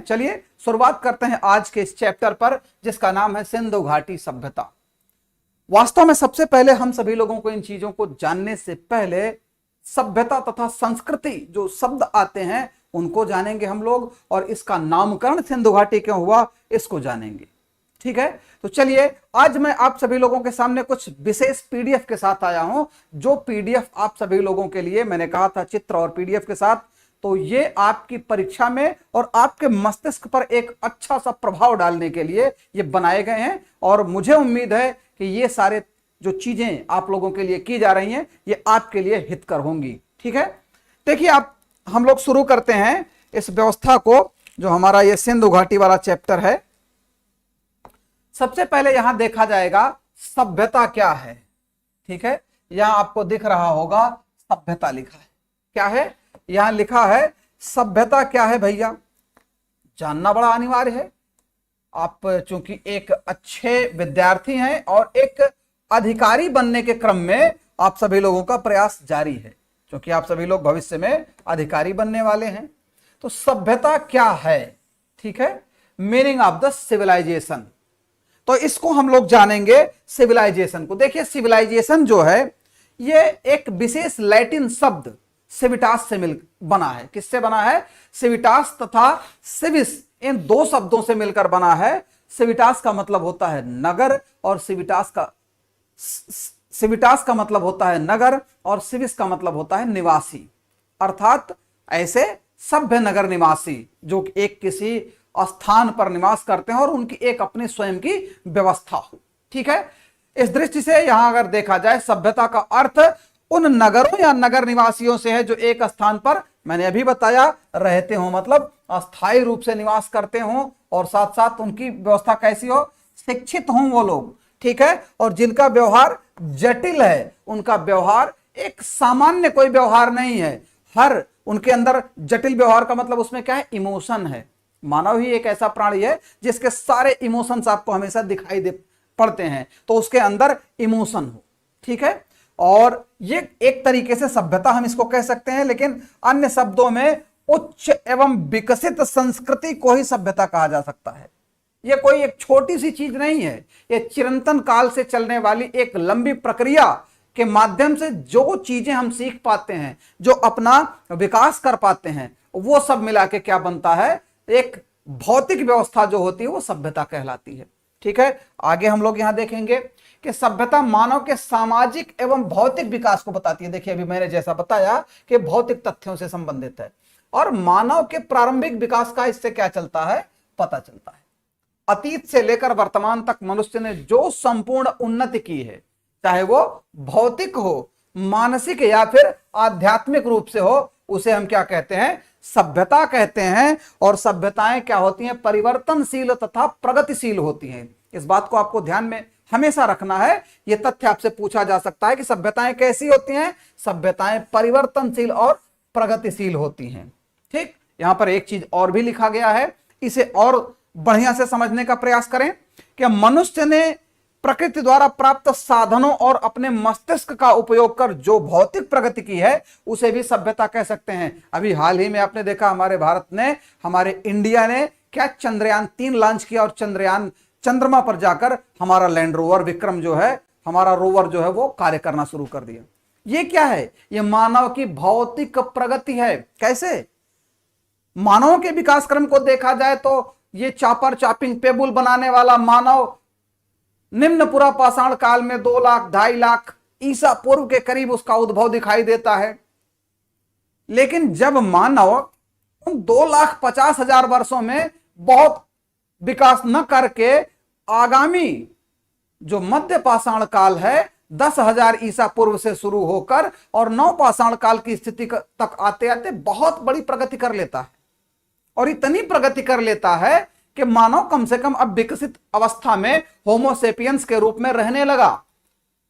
चलिए शुरुआत करते हैं आज के इस चैप्टर पर, जिसका नाम है सिंधु घाटी सभ्यता। वास्तव में सबसे पहले हम सभी लोगों को इन चीजों को जानने से पहले सभ्यता तथा संस्कृति जो शब्द आते हैं उनको जानेंगे हम लोग, और इसका नामकरण सिंधु घाटी क्यों हुआ इसको जानेंगे। ठीक है, तो चलिए आज मैं आप सभी लोगों के सामने कुछ विशेष पीडीएफ के साथ आया हूं, जो पीडीएफ आप सभी लोगों के लिए, मैंने कहा था चित्र और पीडीएफ के साथ, तो ये आपकी परीक्षा में और आपके मस्तिष्क पर एक अच्छा सा प्रभाव डालने के लिए ये बनाए गए हैं। और मुझे उम्मीद है कि ये सारे जो चीजें आप लोगों के लिए की जा रही हैं ये आपके लिए हितकर होंगी। ठीक है, देखिए आप हम लोग शुरू करते हैं इस व्यवस्था को, जो हमारा ये सिंधु घाटी वाला चैप्टर है। सबसे पहले यहां देखा जाएगा सभ्यता क्या है। ठीक है, यहां आपको दिख रहा होगा सभ्यता लिखा है। क्या है यहां लिखा है? सभ्यता क्या है भैया, जानना बड़ा अनिवार्य है। आप चूंकि एक अच्छे विद्यार्थी हैं और एक अधिकारी बनने के क्रम में आप सभी लोगों का प्रयास जारी है, क्योंकि आप सभी लोग भविष्य में अधिकारी बनने वाले हैं। तो सभ्यता क्या है? ठीक है, मीनिंग ऑफ द सिविलाइजेशन, तो इसको हम लोग जानेंगे। सिविलाइजेशन को देखिए, सिविलाइजेशन जो है ये एक विशेष लैटिन शब्द सिविटास से मिल बना है। किससे बना है? सिविटास तथा सिविस, इन दो शब्दों से मिलकर बना है। सिविटास का मतलब होता है नगर, और सिविटास का मतलब होता है नगर, और सिविस का मतलब होता है निवासी, अर्थात ऐसे सभ्य नगर निवासी जो एक किसी स्थान पर निवास करते हैं और उनकी एक अपनी स्वयं की व्यवस्था हो। ठीक है, इस दृष्टि से यहां अगर देखा जाए सभ्यता का अर्थ उन नगरों या नगर निवासियों से है जो एक स्थान पर, मैंने अभी बताया, रहते हो, मतलब अस्थायी रूप से निवास करते हो, और साथ साथ उनकी व्यवस्था कैसी हो? शिक्षित हों वो लोग। ठीक है, और जिनका व्यवहार जटिल है, उनका व्यवहार एक सामान्य कोई व्यवहार नहीं है, हर उनके अंदर जटिल व्यवहार का मतलब उसमें क्या है? इमोशन है। मानव ही एक ऐसा प्राणी है जिसके सारे इमोशंस आपको हमेशा दिखाई दे पड़ते हैं, तो उसके अंदर इमोशन हो। ठीक है, और ये एक तरीके से सभ्यता हम इसको कह सकते हैं, लेकिन अन्य शब्दों में उच्च एवं विकसित संस्कृति को ही सभ्यता कहा जा सकता है। यह कोई एक छोटी सी चीज नहीं है, यह चिरंतन काल से चलने वाली एक लंबी प्रक्रिया के माध्यम से जो चीजें हम सीख पाते हैं, जो अपना विकास कर पाते हैं, वो सब मिला के क्या बनता है? एक भौतिक व्यवस्था जो होती है वो सभ्यता कहलाती है। ठीक है, आगे हम लोग यहां देखेंगे कि सभ्यता मानव के सामाजिक एवं भौतिक विकास को बताती है। देखिए अभी मैंने जैसा बताया कि भौतिक तथ्यों से संबंधित है, और मानव के प्रारंभिक विकास का इससे क्या चलता है? पता चलता है। अतीत से लेकर वर्तमान तक मनुष्य ने जो संपूर्ण उन्नति की है, चाहे वो भौतिक हो, मानसिक या फिर आध्यात्मिक रूप से हो, उसे हम क्या कहते हैं? सभ्यता कहते हैं। और सभ्यताएं क्या होती हैं? परिवर्तनशील तथा प्रगतिशील होती हैं। इस बात को आपको ध्यान में हमेशा रखना है। यह तथ्य आपसे पूछा जा सकता है कि सभ्यताएं कैसी होती हैं? सभ्यताएं परिवर्तनशील और प्रगतिशील होती हैं। ठीक, यहां पर एक चीज और भी लिखा गया है, इसे और बढ़िया से समझने का प्रयास करें कि मनुष्य ने प्रकृति द्वारा प्राप्त साधनों और अपने मस्तिष्क का उपयोग कर जो भौतिक प्रगति की है उसे भी सभ्यता कह सकते हैं। अभी हाल ही में आपने देखा हमारे भारत ने, हमारे इंडिया ने क्या चंद्रयान-3 लॉन्च किया, और चंद्रमा पर जाकर हमारा लैंड रोवर विक्रम जो है, हमारा रोवर जो है वो कार्य करना शुरू कर दिया। ये क्या है? ये मानव की भौतिक प्रगति है। कैसे? मानव के विकास क्रम को देखा जाए तो ये चापर चापिंग पेबुल बनाने वाला मानव निम्न पुरा पाषाण काल में 2 लाख 2.5 लाख ईसा पूर्व के करीब उसका उद्भव दिखाई देता है। लेकिन जब मानव उन 2,50,000 वर्षों में बहुत विकास न करके आगामी जो मध्य पाषाण काल है 10,000 ईसा पूर्व से शुरू होकर और नव पाषाण काल की स्थिति तक आते आते बहुत बड़ी प्रगति कर लेता है, और इतनी प्रगति कर लेता है कि मानव कम से कम अब विकसित अवस्था में होमोसेपियंस के रूप में रहने लगा।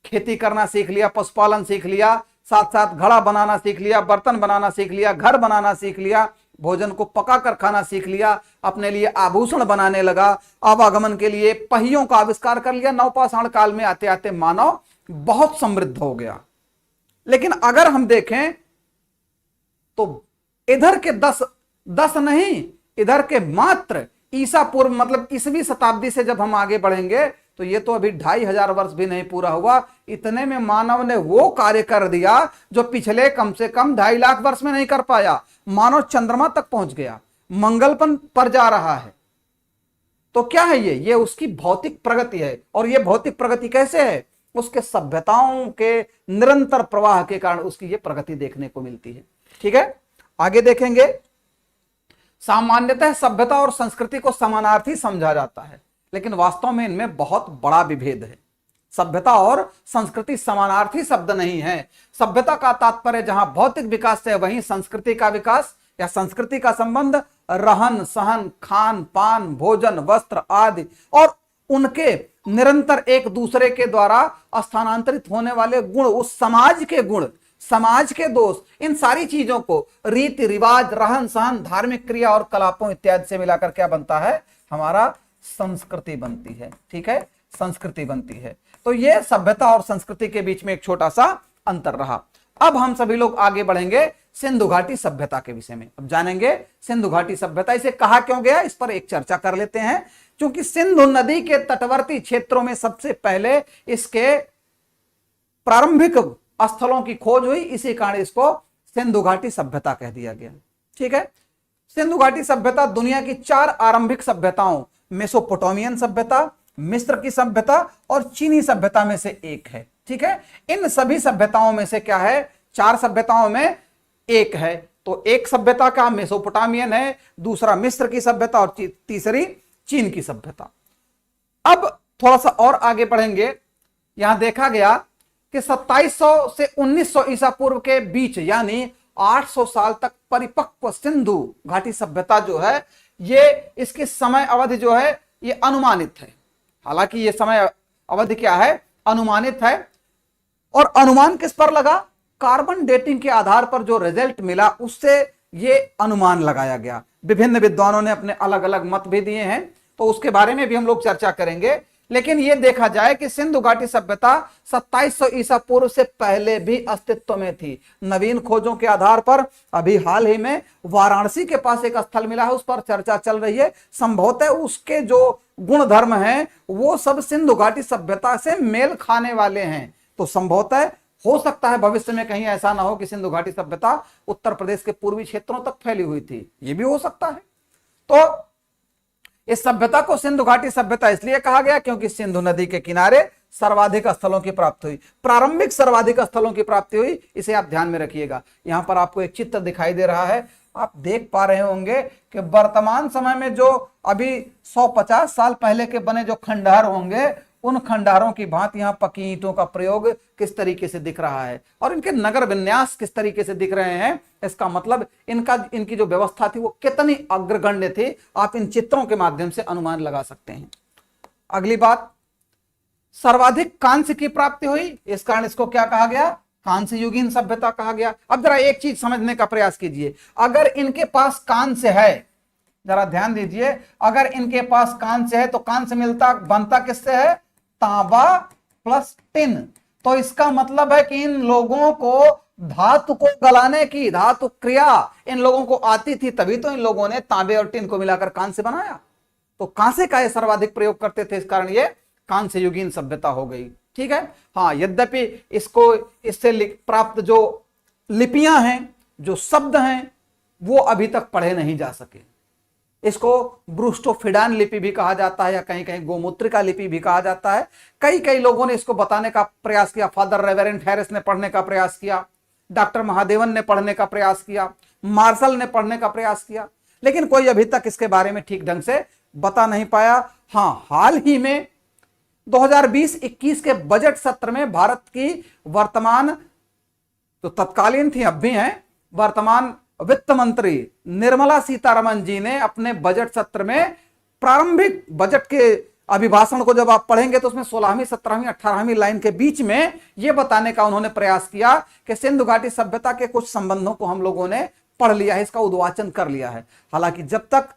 खेती करना सीख लिया, पशुपालन सीख लिया, साथ साथ घड़ा बनाना सीख लिया, बर्तन बनाना सीख लिया, घर बनाना सीख लिया, भोजन को पका कर खाना सीख लिया, अपने लिए आभूषण बनाने लगा, आवागमन के लिए पहियों का आविष्कार कर लिया। नवपाषाण काल में आते आते मानव बहुत समृद्ध हो गया। लेकिन अगर हम देखें तो इधर के 10 नहीं, इधर के मात्र ईसा पूर्व मतलब ईसवीं शताब्दी से जब हम आगे बढ़ेंगे तो ये तो अभी 2500 वर्ष भी नहीं पूरा हुआ, इतने में मानव ने वो कार्य कर दिया जो पिछले कम से कम 2.5 लाख वर्ष में नहीं कर पाया। मानव चंद्रमा तक पहुंच गया, मंगल पर जा रहा है। तो क्या है ये उसकी भौतिक प्रगति है। और ये भौतिक प्रगति कैसे है? उसके सभ्यताओं के निरंतर प्रवाह के कारण उसकी ये प्रगति देखने को मिलती है। ठीक है, आगे देखेंगे। सामान्यतः सभ्यता और संस्कृति को समानार्थी समझा जाता है, लेकिन वास्तव में इनमें बहुत बड़ा विभेद है। सभ्यता और संस्कृति समानार्थी शब्द नहीं है। सभ्यता का तात्पर्य जहां भौतिक विकास से, वहीं संस्कृति का विकास या संस्कृति का संबंध रहन सहन, खान पान, भोजन, वस्त्र आदि और उनके निरंतर एक दूसरे के द्वारा स्थानांतरित होने वाले गुण, उस समाज के गुण, समाज के दोष, इन सारी चीजों को रीति रिवाज, रहन सहन, धार्मिक क्रिया और कलापों इत्यादि से मिलाकर क्या बनता है? हमारा संस्कृति बनती है। ठीक है, संस्कृति बनती है। तो ये सभ्यता और संस्कृति के बीच में एक छोटा सा अंतर रहा। अब हम सभी लोग आगे बढ़ेंगे सिंधु घाटी सभ्यता के विषय में। अब जानेंगे सिंधु घाटी सभ्यता, इसे कहा क्यों गया, इस पर एक चर्चा कर लेते हैं। क्योंकि सिंधु नदी के तटवर्ती क्षेत्रों में सबसे पहले इसके प्रारंभिक स्थलों की खोज हुई, इसी कारण इसको सिंधु घाटी सभ्यता कह दिया गया। ठीक है, सिंधु घाटी सभ्यता दुनिया की 4 आरंभिक सभ्यताओं, मेसोपोटामियन सभ्यता, मिस्र की सभ्यता और चीनी सभ्यता में से एक है। ठीक है, इन सभी सभ्यताओं में से क्या है, 4 सभ्यताओं में एक है। तो एक सभ्यता का मेसोपोटामियन है, दूसरा मिस्र की सभ्यता और तीसरी चीन की सभ्यता। अब थोड़ा सा और आगे बढ़ेंगे। यहां देखा गया कि 2700 से 1900 ईसा पूर्व के बीच यानी 800 साल तक परिपक्व सिंधु घाटी सभ्यता जो है, ये इसकी समय अवधि जो है ये अनुमानित है। हालांकि ये समय अवधि क्या है, अनुमानित है। और अनुमान किस पर लगा? कार्बन डेटिंग के आधार पर जो रिजल्ट मिला उससे ये अनुमान लगाया गया। विभिन्न विद्वानों ने अपने अलग अलग मत भी दिए हैं, तो उसके बारे में भी हम लोग चर्चा करेंगे। लेकिन यह देखा जाए कि सिंधु घाटी सभ्यता 2700 ईसा पूर्व से पहले भी अस्तित्व में थी। नवीन खोजों के आधार पर अभी हाल ही में वाराणसी के पास एक स्थल मिला है, उस पर चर्चा चल रही है। संभवतः उसके जो गुण धर्म हैं वो सब सिंधु घाटी सभ्यता से मेल खाने वाले हैं। तो संभवतः हो सकता है भविष्य में कहीं ऐसा ना हो कि सिंधु घाटी सभ्यता उत्तर प्रदेश के पूर्वी क्षेत्रों तक फैली हुई थी, ये भी हो सकता है। तो इस सभ्यता को सिंधु घाटी सभ्यता इसलिए कहा गया क्योंकि सिंधु नदी के किनारे सर्वाधिक स्थलों की प्राप्ति हुई, प्रारंभिक सर्वाधिक स्थलों की प्राप्ति हुई। इसे आप ध्यान में रखिएगा। यहां पर आपको एक चित्र दिखाई दे रहा है, आप देख पा रहे होंगे कि वर्तमान समय में जो अभी 150 साल पहले के बने जो खंडहर होंगे, उन खंडहरों की भांति यहां पकी ईंटों का प्रयोग किस तरीके से दिख रहा है और इनके नगर विन्यास किस तरीके से दिख रहे हैं। इसका मतलब इनकी जो व्यवस्था थी वो कितनी अग्रगण्य थी, आप इन चित्रों के माध्यम से अनुमान लगा सकते हैं। अगली बात, सर्वाधिक कांस्य की प्राप्ति हुई, इस कारण इसको क्या कहा गया, कांस्य युगीन सभ्यता कहा गया। अब जरा एक चीज समझने का प्रयास कीजिए, अगर इनके पास कांस्य है, जरा ध्यान दीजिए, अगर इनके पास कांस्य है तो कांस्य बनता किससे है, तांबा प्लस टिन। तो इसका मतलब है कि इन लोगों को धातु को गलाने की धातु क्रिया इन लोगों को आती थी, तभी तो इन लोगों ने तांबे और टिन को मिलाकर कांस्य बनाया। तो कांस्य का ये सर्वाधिक प्रयोग करते थे, इस कारण ये कांस्य युगीन सभ्यता हो गई। ठीक है, हाँ, यद्यपि इससे प्राप्त जो लिपियां हैं, जो शब्द हैं, वो अभी तक पढ़े नहीं जा सके। इसको ब्रूस्टोफिडान लिपि भी कहा जाता है या कहीं कहीं गोमूत्रिका लिपि भी कहा जाता है। कई लोगों ने इसको बताने का प्रयास किया। फादर रेवरेंट हैरिस ने पढ़ने का प्रयास किया, डॉक्टर महादेवन ने पढ़ने का प्रयास किया, मार्शल ने पढ़ने का प्रयास किया, लेकिन कोई अभी तक इसके बारे में ठीक ढंग से बता नहीं पाया। हाँ, हाल ही में 2020-21 के बजट सत्र में भारत की वर्तमान जो तत्कालीन थी, अब भी हैं, वर्तमान वित्त मंत्री निर्मला सीतारमण जी ने अपने बजट सत्र में प्रारंभिक बजट के अभिभाषण को जब आप पढ़ेंगे तो उसमें 16वीं 17वीं 18वीं लाइन के बीच में यह बताने का उन्होंने प्रयास किया कि सिंधु घाटी सभ्यता के कुछ संबंधों को हम लोगों ने पढ़ लिया है, इसका उद्वाचन कर लिया है। हालांकि जब तक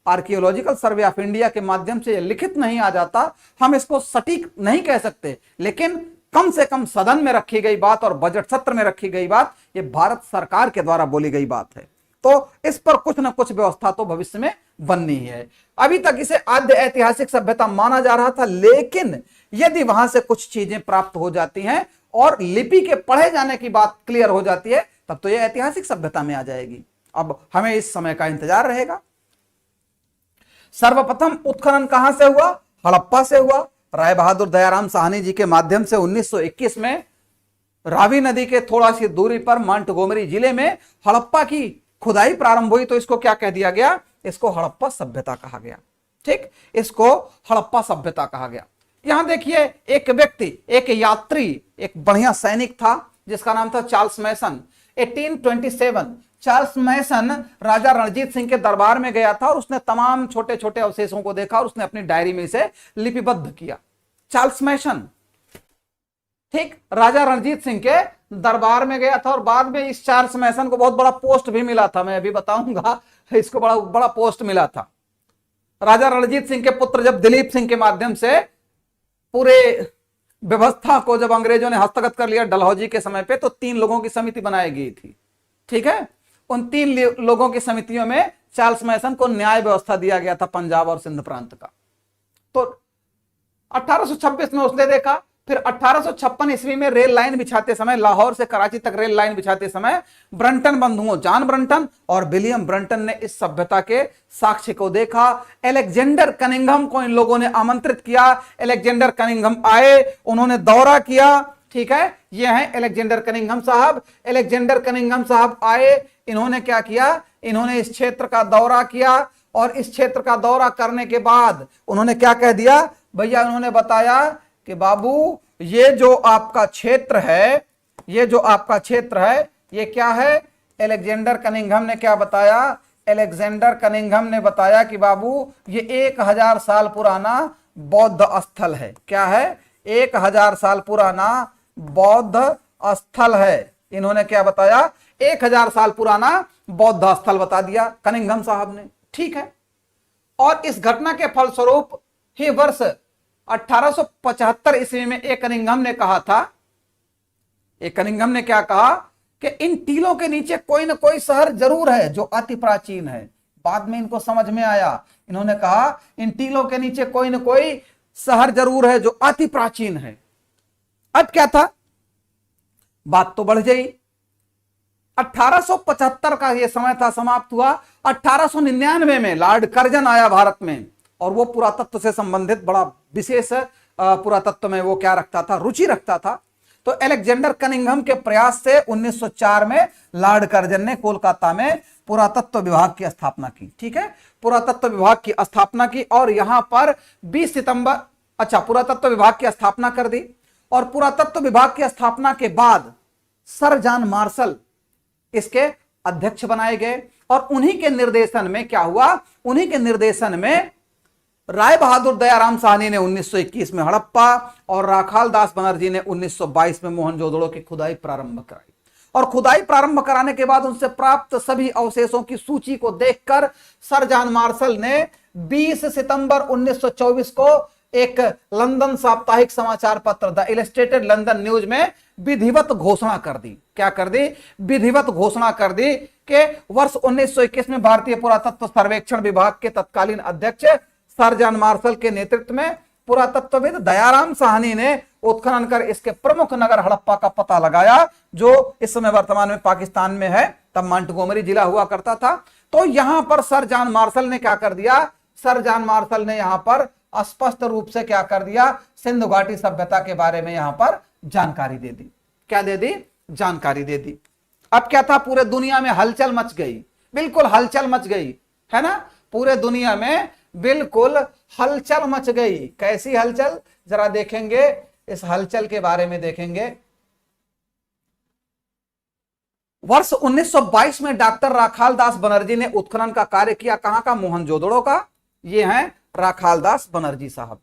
आर्कियोलॉजिकल सर्वे ऑफ इंडिया के माध्यम से यह लिखित नहीं आ जाता, हम इसको सटीक नहीं कह सकते, लेकिन कम से कम सदन में रखी गई बात और बजट सत्र में रखी गई बात, यह भारत सरकार के द्वारा बोली गई बात है। तो इस पर कुछ ना कुछ व्यवस्था तो भविष्य में बननी है। अभी तक इसे आद्य ऐतिहासिक सभ्यता माना जा रहा था, लेकिन यदि वहां से कुछ चीजें प्राप्त हो जाती हैं और लिपि के पढ़े जाने की बात क्लियर हो जाती है, तब तो यह ऐतिहासिक सभ्यता में आ जाएगी। अब हमें इस समय का इंतजार रहेगा। सर्वप्रथम उत्खनन कहां से हुआ? हड़प्पा से हुआ। राय बहादुर दयाराम साहनी जी के माध्यम से 1921 में रावी नदी के थोड़ा सी दूरी पर मोंटगोमरी जिले में हड़प्पा की खुदाई प्रारंभ हुई। तो इसको क्या कह दिया गया? इसको हड़प्पा सभ्यता कहा गया। ठीक, इसको हड़प्पा सभ्यता कहा गया। यहां देखिए, एक व्यक्ति, एक यात्री, एक बढ़िया सैनिक था जिसका नाम था चार्ल्स मैसन। 1827 चार्ल्स मैसन राजा रणजीत सिंह के दरबार में गया था और उसने तमाम छोटे छोटे अवशेषों को देखा और उसने अपनी डायरी में इसे लिपिबद्ध किया। चार्ल्स मैसन, ठीक, राजा रणजीत सिंह के दरबार में गया था और बाद में इस चार्ल्स मैसन को बहुत बड़ा पोस्ट भी मिला था। मैं अभी बताऊंगा, इसको बड़ा बड़ा पोस्ट मिला था। राजा रणजीत सिंह के पुत्र जब दिलीप सिंह के माध्यम से पूरे व्यवस्था को जब अंग्रेजों ने हस्तगत कर लिया डलहौजी के समय पे, तो 3 लोगों की समिति बनाई गई थी। ठीक है, उन 3 लोगों की समितियों में चार्ल्स मैसन को न्याय व्यवस्था दिया गया था पंजाब और सिंध प्रांत का। तो 1826 में उसने देखा। फिर 1856 ईस्वी में रेल लाइन बिछाते समय, लाहौर से कराची तक रेल लाइन बिछाते समय, ब्रंटन बंधुओं जॉन ब्रंटन और विलियम ब्रंटन ने इस सभ्यता के साक्ष्य को देखा। एलेक्जेंडर कनिंघम को इन लोगों ने आमंत्रित किया। एलेक्जेंडर कनिंघम आए, उन्होंने दौरा किया। ठीक है, ये हैं एलेक्जेंडर कनिंघम साहब। एलेक्जेंडर कनिंघम साहब आए, इन्होंने क्या किया? इन्होंने इस क्षेत्र का दौरा किया और इस क्षेत्र का दौरा करने के बाद उन्होंने क्या कह दिया भैया? उन्होंने बताया कि बाबू, ये जो आपका क्षेत्र है, ये जो आपका क्षेत्र है, ये क्या है? एलेक्जेंडर कनिंघम ने क्या बताया? एलेक्जेंडर कनिंघम ने बताया कि बाबू, ये 1000 साल पुराना बौद्ध स्थल है। क्या है? 1000 साल पुराना बौद्ध स्थल है। इन्होंने क्या बताया? 1000 साल पुराना बौद्ध स्थल बता दिया कनिंघम साहब ने। ठीक है, और इस घटना के फलस्वरूप ही वर्ष 1875 ईस्वी में एक कनिंघम ने कहा था, एक कनिंघम ने क्या कहा कि इन टीलों के नीचे कोई ना कोई शहर जरूर है जो अति प्राचीन है। बाद में इनको समझ में आया, इन्होंने कहा इन टीलों के नीचे कोई ना कोई शहर जरूर है जो अति प्राचीन है। अब क्या था? बात तो बढ़ गई। 1875 का यह समय था, समाप्त हुआ। 1899 में लॉर्ड कर्जन आया भारत में और वो पुरातत्व से संबंधित बड़ा विशेष पुरातत्व में वो क्या रखता था? रुचि रखता था। तो एलेक्जेंडर कनिंघम के प्रयास से 1904 में लॉर्ड कर्जन ने कोलकाता में पुरातत्व विभाग की स्थापना की। ठीक है, पुरातत्व विभाग की स्थापना की और यहां पर 20 सितंबर, अच्छा, पुरातत्व विभाग की स्थापना कर दी। और पुरातत्व विभाग की स्थापना के बाद सर जॉन मार्शल इसके अध्यक्ष बनाए गए और उन्हीं के निर्देशन में क्या हुआ? उन्हीं के निर्देशन में राय बहादुर दयाराम साहनी ने 1921 में हड़प्पा और राखाल दास बनर्जी ने 1922 में मोहनजोदड़ो की खुदाई प्रारंभ कराई। और खुदाई प्रारंभ कराने के बाद उनसे प्राप्त सभी अवशेषों की सूची को देखकर सर जॉन मार्शल ने 20 सितंबर 1924 को एक लंदन साप्ताहिक समाचार पत्र द इलस्ट्रेटेड लंदन न्यूज में विधिवत घोषणा कर दी। क्या कर दी? विधिवत घोषणा कर दी कि वर्ष 1921 में भारतीय पुरातत्व सर्वेक्षण विभाग के तत्कालीन अध्यक्ष सर जॉन मार्शल के नेतृत्व में पुरातत्वविद दयाराम साहनी ने उत्खनन कर इसके प्रमुख नगर हड़प्पा का पता लगाया, जो इस समय वर्तमान में पाकिस्तान में है, तब मोंटगोमरी जिला हुआ करता था। तो यहां पर सर जॉन मार्शल ने क्या कर दिया? सर जॉन मार्शल ने यहां पर स्पष्ट रूप से क्या कर दिया? सिंधु घाटी सभ्यता के बारे में यहां पर जानकारी दे दी। क्या दे दी? जानकारी दे दी। अब क्या था? पूरे दुनिया में हलचल मच गई, बिल्कुल हलचल मच गई, है ना? पूरे दुनिया में बिल्कुल हलचल मच गई। कैसी हलचल? जरा देखेंगे, इस हलचल के बारे में देखेंगे। वर्ष 1922 में डॉक्टर राखाल दास बनर्जी ने उत्खनन का कार्य किया। कहां का? मोहनजोदड़ो का। ये हैं राखाल दास बनर्जी साहब,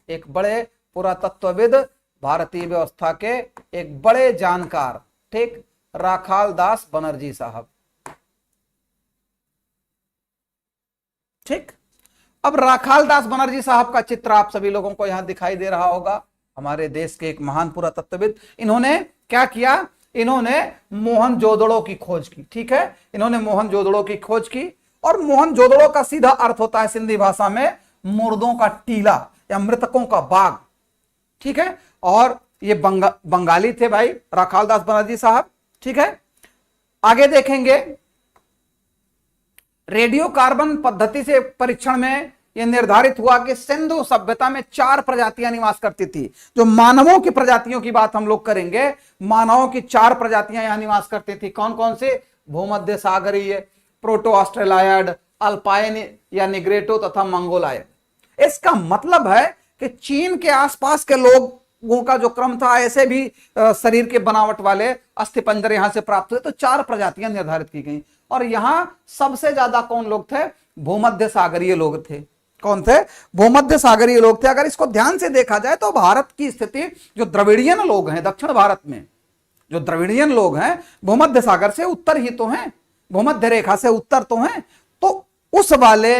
एक बड़े पुरातत्वविद, भारतीय व्यवस्था के एक बड़े जानकार। ठीक, राखाल दास बनर्जी साहब। ठीक, अब राखाल दास बनर्जी साहब का चित्र आप सभी लोगों को यहां दिखाई दे रहा होगा। हमारे देश के एक महान पुरातत्वविद। इन्होंने क्या किया? इन्होंने मोहनजोदड़ो की खोज की। ठीक है, इन्होंने मोहनजोदड़ो की खोज की और मोहनजोदड़ो का सीधा अर्थ होता है सिंधी भाषा में मुर्दों का टीला या मृतकों का बाग। ठीक है, और ये बंगाली थे भाई राखालदास बनर्जी साहब। ठीक है, आगे देखेंगे रेडियो कार्बन पद्धति से परीक्षण में यह निर्धारित हुआ कि सिंधु सभ्यता में 4 प्रजातियां निवास करती थी। जो मानवों की प्रजातियों की बात हम लोग करेंगे, मानवों की 4 प्रजातियां यहां निवास करती थी। कौन कौन से? भूमध्य सागरीय, प्रोटो ऑस्ट्रेलायड, अल्पाइन या निग्रेटो तथा मंगोलायड। इसका मतलब है कि चीन के आसपास के लोगों का जो क्रम था, ऐसे भी शरीर के बनावट वाले अस्थिपंजर यहां से प्राप्त हुए, तो 4 प्रजातियां निर्धारित की गई। और यहां सबसे ज्यादा कौन लोग थे? भूमध्य सागरीय लोग थे। कौन थे? भूमध्य सागरीय लोग थे। अगर इसको ध्यान से देखा जाए तो भारत की स्थिति, जो द्रविड़ियन लोग हैं दक्षिण भारत में, जो द्रविड़ियन लोग हैं भूमध्य सागर से उत्तर ही तो हैं, भूमध्य रेखा से उत्तर तो हैं, तो उस वाले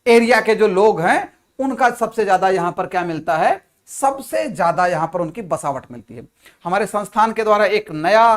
एरिया के जो लोग हैं उनका सबसे ज्यादा यहां पर क्या मिलता है? सबसे ज्यादा यहां पर उनकी बसावट मिलती है। हमारे संस्थान के द्वारा एक नया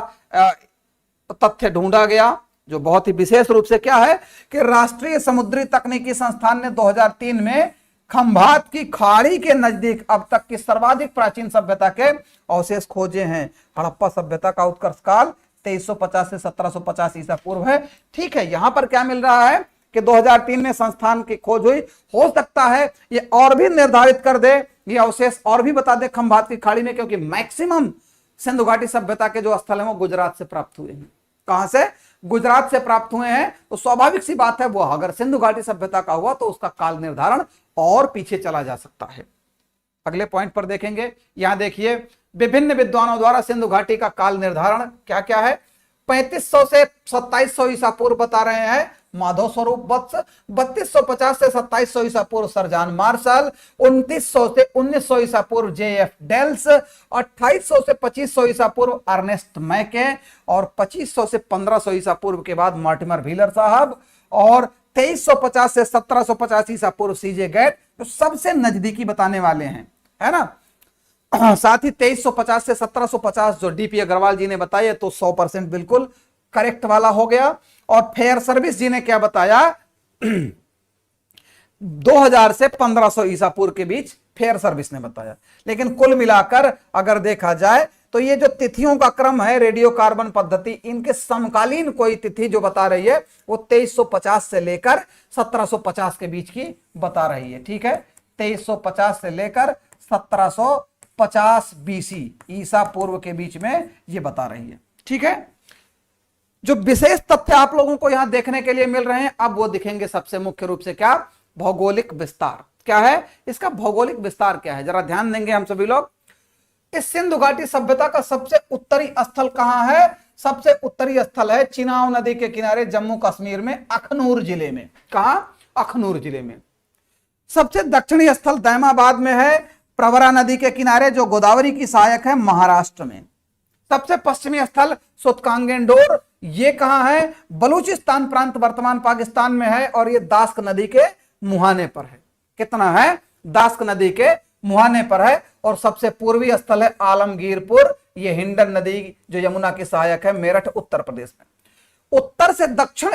तथ्य ढूंढा गया जो बहुत ही विशेष रूप से क्या है कि राष्ट्रीय समुद्री तकनीकी संस्थान ने 2003 में खंभात की खाड़ी के नजदीक अब तक की सर्वाधिक प्राचीन सभ्यता के अवशेष खोजे हैं। हड़प्पा सभ्यता का उत्कर्ष काल 2350 से 1750 ईसा पूर्व है। ठीक है, यहां पर क्या मिल रहा है कि 2003 में संस्थान की खोज हुई। हो सकता है ये और भी निर्धारित कर दे, ये अवशेष और भी बता दे खंभात की खाड़ी में, क्योंकि मैक्सिमम सिंधु घाटी सभ्यता के जो स्थल हैं वो गुजरात से प्राप्त हुए हैं। कहां से? गुजरात से प्राप्त हुए हैं। तो स्वाभाविक सी बात है, वो अगर सिंधु घाटी सभ्यता का हुआ तो उसका काल निर्धारण और पीछे चला जा सकता है। अगले पॉइंट पर देखेंगे, यहां देखिए विभिन्न विद्वानों द्वारा सिंधु घाटी का काल निर्धारण क्या क्या है। 3500 से 2700 ईसा पूर्व बता रहे हैं माधव स्वरूप वत्स, 3250 से 2700 ईसा पूर्व सरजान मार्शल, 2900 से 1900 ईसा पूर्व जेएफ डेल्स, 2800 से 2500 ईसा पूर्व अर्नेस्ट मैके, और 2500 से 1500 ईसा पूर्व के बाद मार्टिमर व्हीलर साहब, और 2350 से 1750 ईसा पूर्व सीजे गेट, जो सबसे नजदीकी बताने वाले हैं, है ना। साथ ही 2350 से 1750 जो डीपी अग्रवाल जी ने बताया तो 100% बिल्कुल करेक्ट वाला हो गया। और फेयर सर्विस जी ने क्या बताया 2000 से 1500 ईसा पूर्व के बीच फेयर सर्विस ने बताया। लेकिन कुल मिलाकर अगर देखा जाए तो ये जो तिथियों का क्रम है रेडियो कार्बन पद्धति, इनके समकालीन कोई तिथि जो बता रही है वो 2350 से लेकर 1750 के बीच की बता रही है। ठीक है, 2350 से लेकर 1750 बीसी ईसा पूर्व के बीच में ये बता रही है। ठीक है, जो विशेष तथ्य आप लोगों को यहां देखने के लिए मिल रहे हैं अब वो दिखेंगे सबसे मुख्य रूप से क्या? भौगोलिक विस्तार क्या है, इसका भौगोलिक विस्तार क्या है, जरा ध्यान देंगे हम सभी लोग। इस सिंधु घाटी सभ्यता का सबसे उत्तरी स्थल कहां है? सबसे उत्तरी स्थल है चिनाब नदी के किनारे जम्मू कश्मीर में अखनूर जिले में। कहां? अखनूर जिले में। सबसे दक्षिणी स्थल दैमाबाद में है, प्रवरा नदी के किनारे जो गोदावरी की सहायक है, महाराष्ट्र में। सबसे पश्चिमी स्थल सुतकांगेंडोर, ये कहां है? बलूचिस्तान प्रांत वर्तमान पाकिस्तान में है, और ये दास्क नदी के मुहाने पर है। कितना है? दास्क नदी के मुहाने पर है। और सबसे पूर्वी स्थल है आलमगीरपुर, ये हिंडन नदी जो यमुना की सहायक है, मेरठ उत्तर प्रदेश में। उत्तर से दक्षिण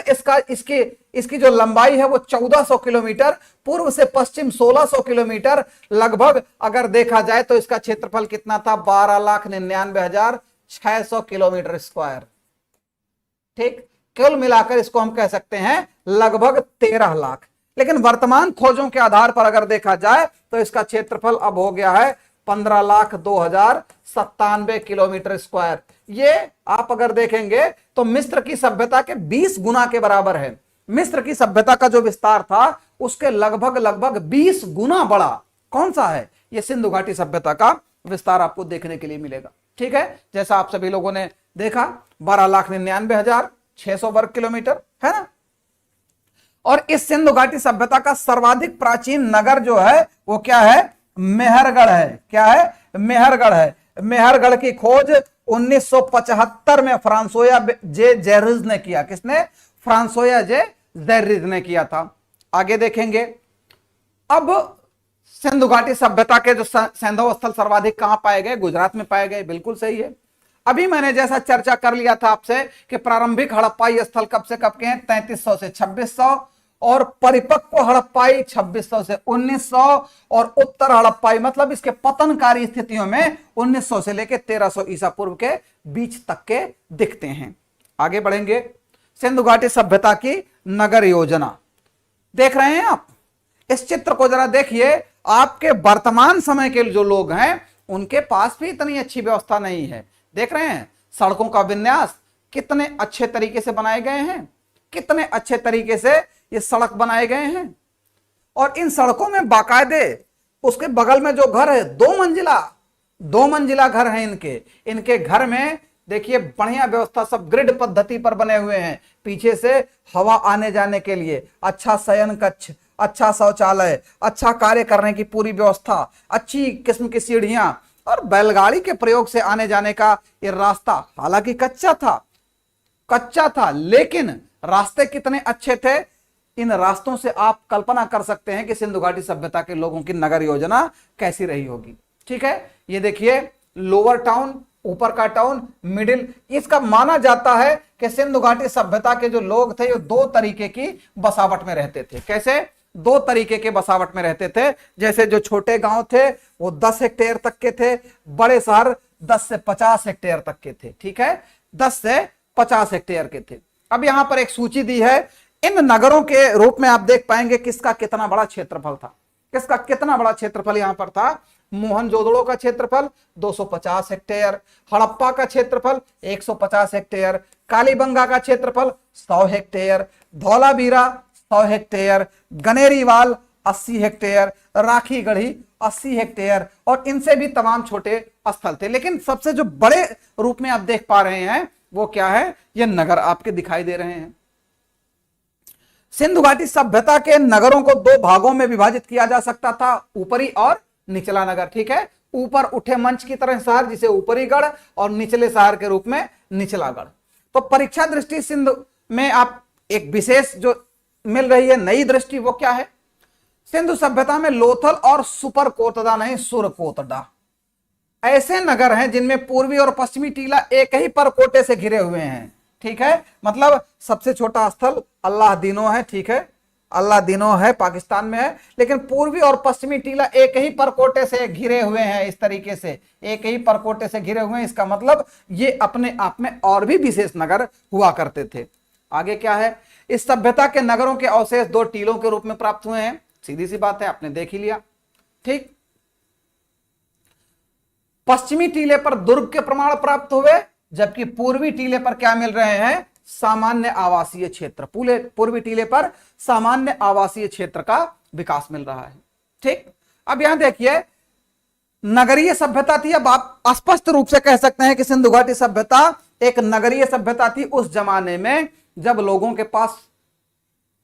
इसकी जो लंबाई है वो 1400 किलोमीटर, पूर्व से पश्चिम 1600 किलोमीटर लगभग। अगर देखा जाए तो इसका क्षेत्रफल कितना था? 12,99,600 किलोमीटर स्क्वायर। ठीक, कुल मिलाकर इसको हम कह सकते हैं लगभग 13 लाख। लेकिन वर्तमान खोजों के आधार पर अगर देखा जाए तो इसका क्षेत्रफल अब हो गया है 15,02,097 किलोमीटर स्क्वायर। ये आप अगर देखेंगे तो मिस्र की सभ्यता के 20 गुना के बराबर है। मिस्र की सभ्यता का जो विस्तार था उसके लगभग 20 गुना बड़ा कौन सा है? ये सिंधु घाटी सभ्यता का विस्तार आपको देखने के लिए मिलेगा। ठीक है, जैसा आप सभी लोगों ने देखा 12,99,600 वर्ग किलोमीटर है ना। और इस सिंधु घाटी सभ्यता का सर्वाधिक प्राचीन नगर जो है वो क्या है? मेहरगढ़ है। क्या है? मेहरगढ़ है। मेहरगढ़ की खोज 1975 में फ्रांसोया जे जेरिज ने किया। किसने? फ्रांसोया जे जेरिज ने किया था। आगे देखेंगे, अब सिंधु घाटी सभ्यता के जो सैंधव स्थल सर्वाधिक कहां पाए गए? गुजरात में पाए गए। बिल्कुल सही है। अभी मैंने जैसा चर्चा कर लिया था आपसे कि प्रारंभिक हड़प्पाई स्थल कब से कब के हैं? 3300 से 2600, और परिपक्व हड़प्पाई 2600 से 1900 और उत्तर हड़प्पाई मतलब इसके पतनकारी स्थितियों में 1900 से लेकर 1300 ईसा पूर्व के बीच तक के दिखते हैं। आगे बढ़ेंगे। सिंधु घाटी सभ्यता की नगर योजना देख रहे हैं आप। इस चित्र को जरा देखिए। आपके वर्तमान समय के जो लोग हैं उनके पास भी इतनी अच्छी व्यवस्था नहीं है। देख रहे हैं सड़कों का विन्यास कितने अच्छे तरीके से बनाए गए हैं, कितने अच्छे तरीके से ये सड़क बनाए गए हैं। और इन सड़कों में बाकायदे उसके बगल में जो घर है दो मंजिला घर है इनके घर में देखिए बढ़िया व्यवस्था, सब ग्रिड पद्धति पर बने हुए हैं। पीछे से हवा आने जाने के लिए अच्छा शयन कक्ष, अच्छा शौचालय, अच्छा कार्य करने की पूरी व्यवस्था, अच्छी किस्म की सीढ़ियां और बैलगाड़ी के प्रयोग से आने जाने का ये रास्ता। हालांकि कच्चा था लेकिन रास्ते कितने अच्छे थे। इन रास्तों से आप कल्पना कर सकते हैं कि सिंधु घाटी सभ्यता के लोगों की नगर योजना कैसी रही होगी। ठीक है, ये देखिए लोअर टाउन, ऊपर का टाउन, मिडिल। इसका माना जाता है कि सिंधु घाटी सभ्यता के जो लोग थे ये दो तरीके की बसावट में रहते थे। कैसे? दो तरीके के बसावट में रहते थे। जैसे जो छोटे गांव थे वो 10 हेक्टेयर तक के थे, बड़े शहर 10 से 50 हेक्टेयर तक के थे। ठीक है, 10 से 50 हेक्टेयर के थे। अब यहां पर एक सूची दी है। इन नगरों के रूप में आप देख पाएंगे किसका कितना बड़ा क्षेत्रफल था, किसका कितना बड़ा क्षेत्रफल यहां पर था। मोहनजोदड़ो का क्षेत्रफल 250 हेक्टेयर, हड़प्पा का क्षेत्रफल 150 हेक्टेयर, कालीबंगा का क्षेत्रफल 100 hectare, Dholavira 100 hectare, Ganeriwal 80 hectare, Rakhigarhi 80 hectare और इनसे भी तमाम छोटे स्थल थे। लेकिन सबसे जो बड़े रूप में आप देख पा रहे हैं वो क्या है, ये नगर आपके दिखाई दे रहे हैं। सिंधु घाटी सभ्यता के नगरों को दो भागों में विभाजित किया जा सकता था, ऊपरी और निचला नगर। ठीक है, ऊपर उठे मंच की तरह शहर जिसे ऊपरी गढ़ और निचले शहर के रूप में निचला गढ़। तो परीक्षा दृष्टि सिंधु में आप एक विशेष जो मिल रही है नई दृष्टि वो क्या है, सिंधु सभ्यता में लोथल और सुपर कोतदा नहीं सुरकोतडा ऐसे नगर हैं जिनमें पूर्वी और पश्चिमी टीला एक ही परकोटे से घिरे हुए हैं। ठीक है, मतलब सबसे छोटा स्थल अल्लाह दीनो है। ठीक है, अल्लाह दीनो है, पाकिस्तान में है, लेकिन पूर्वी और पश्चिमी टीला एक ही परकोटे से घिरे हुए हैं। इस तरीके से एक ही परकोटे से घिरे हुए हैं, इसका मतलब ये अपने आप में और भी विशेष नगर हुआ करते थे। आगे क्या है, इस सभ्यता के नगरों के अवशेष दो टीलों के रूप में प्राप्त हुए हैं। सीधी सी बात है, आपने देख ही लिया। ठीक, पश्चिमी टीले पर दुर्ग के प्रमाण प्राप्त हुए, जबकि पूर्वी टीले पर क्या मिल रहे हैं, सामान्य आवासीय क्षेत्र। पूर्वी टीले पर सामान्य आवासीय क्षेत्र का विकास मिल रहा है। ठीक, अब यहां देखिए नगरीय सभ्यता थी। अब आप स्पष्ट रूप से कह सकते हैं कि सिंधु घाटी सभ्यता एक नगरीय सभ्यता थी उस जमाने में जब लोगों के पास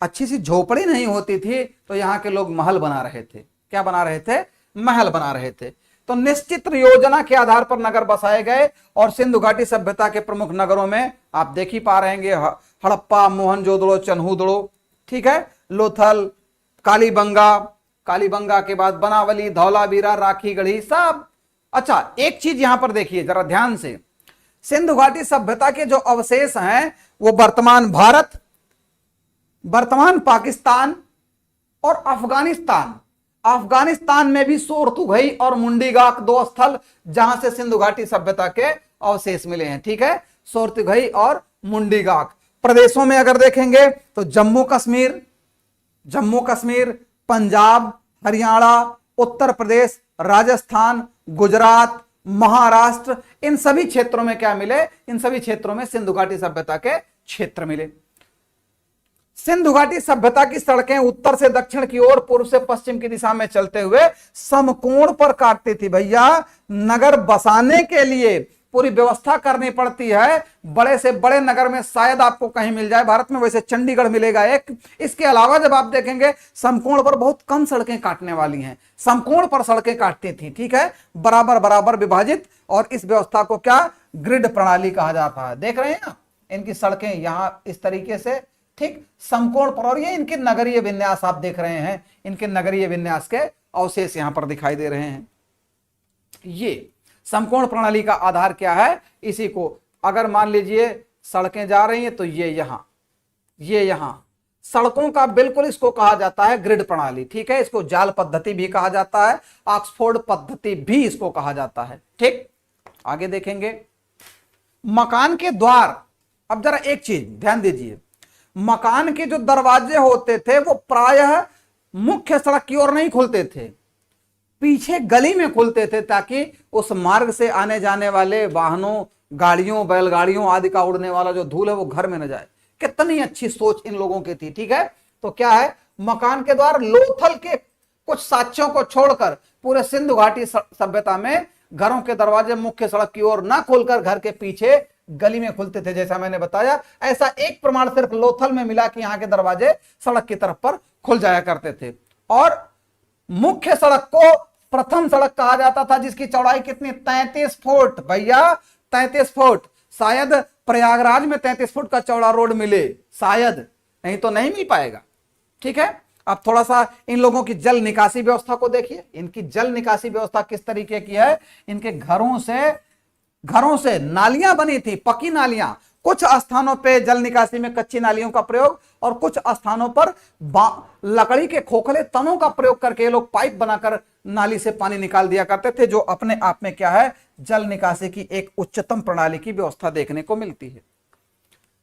अच्छी सी झोपड़ी नहीं होती थी, तो यहां के लोग महल बना रहे थे। क्या बना रहे थे? महल बना रहे थे। तो निश्चित योजना के आधार पर नगर बसाए गए और सिंधु घाटी सभ्यता के प्रमुख नगरों में आप देख ही पा रहे हैं हड़प्पा, मोहनजोदड़ो, चन्हूदड़ो, ठीक है, लोथल, कालीबंगा के बाद बनावली, धौलावीरा, राखीगढ़ी सब। अच्छा, एक चीज यहां पर देखिए जरा ध्यान से, सिंधु घाटी सभ्यता के जो अवशेष हैं वो वर्तमान भारत, वर्तमान पाकिस्तान और अफगानिस्तान में भी सोरतुघई और मुंडीगाक दो स्थल जहां से सिंधु घाटी सभ्यता के अवशेष मिले हैं। ठीक है, सोरतुघई और मुंडीगाक। प्रदेशों में अगर देखेंगे तो जम्मू कश्मीर, पंजाब, हरियाणा, उत्तर प्रदेश, राजस्थान, गुजरात, महाराष्ट्र, इन सभी क्षेत्रों में क्या मिले, इन सभी क्षेत्रों में सिंधु घाटी सभ्यता के क्षेत्र मिले। सिंधु घाटी सभ्यता की सड़कें उत्तर से दक्षिण की ओर, पूर्व से पश्चिम की दिशा में चलते हुए समकोण पर काटती थी। भैया नगर बसाने के लिए पूरी व्यवस्था करनी पड़ती है। बड़े से बड़े नगर में शायद आपको कहीं मिल जाए भारत में, वैसे चंडीगढ़ मिलेगा एक। इसके अलावा जब आप देखेंगे समकोण पर बहुत कम सड़कें काटने वाली हैं, समकोण पर सड़कें काटती थी। ठीक है, बराबर बराबर विभाजित, और इस व्यवस्था को क्या ग्रिड प्रणाली कहा जाता है। देख रहे हैं ना, इनकी सड़कें यहां इस तरीके से ठीक समकोण पर, और ये इनके नगरीय विन्यास आप देख रहे हैं, इनके नगरीय विन्यास के अवशेष यहां पर दिखाई दे रहे हैं। ये समकोण प्रणाली का आधार क्या है, इसी को अगर मान लीजिए सड़कें जा रही हैं तो ये यहां सड़कों का बिल्कुल इसको कहा जाता है ग्रिड प्रणाली, ठीक है। इसको जाल पद्धति भी कहा जाता है, ऑक्सफोर्ड पद्धति भी इसको कहा जाता है, ठीक। आगे देखेंगे मकान के द्वार। अब जरा एक चीज ध्यान दीजिए, मकान के जो दरवाजे होते थे वो प्रायः मुख्य सड़क की ओर नहीं खुलते थे, पीछे गली में खुलते थे, ताकि उस मार्ग से आने जाने वाले वाहनों, गाड़ियों, बैलगाड़ियों आदि का उड़ने वाला जो धूल है वो घर में न जाए। कितनी अच्छी सोच इन लोगों की थी, ठीक है। तो क्या है, मकान के द्वार लोथल के कुछ साक्ष्यों को छोड़कर पूरे सिंधु घाटी सभ्यता में घरों के दरवाजे मुख्य सड़क की ओर ना खोलकर घर के पीछे गली में खुलते थे, जैसा मैंने बताया। ऐसा एक प्रमाण सिर्फ लोथल में मिला कि यहां के दरवाजे सड़क की तरफ पर खुल जाया करते थे। और मुख्य सड़क को प्रथम सड़क कहा जाता था, जिसकी चौड़ाई कितनी, 33 फुट भैया, 33 फुट। शायद प्रयागराज में 33 फुट का चौड़ा रोड मिले, शायद, नहीं तो नहीं मिल पाएगा, ठीक है। अब थोड़ा सा इन लोगों की जल निकासी व्यवस्था को देखिए। इनकी जल निकासी व्यवस्था किस तरीके की है। इनके घरों से नालियां बनी थी, पक्की नालियां। कुछ स्थानों पे जल निकासी में कच्ची नालियों का प्रयोग, और कुछ स्थानों पर लकड़ी के खोखले तनों का प्रयोग करके लोग पाइप बनाकर नाली से पानी निकाल दिया करते थे, जो अपने आप में क्या है, जल निकासी की एक उच्चतम प्रणाली की व्यवस्था देखने को मिलती है।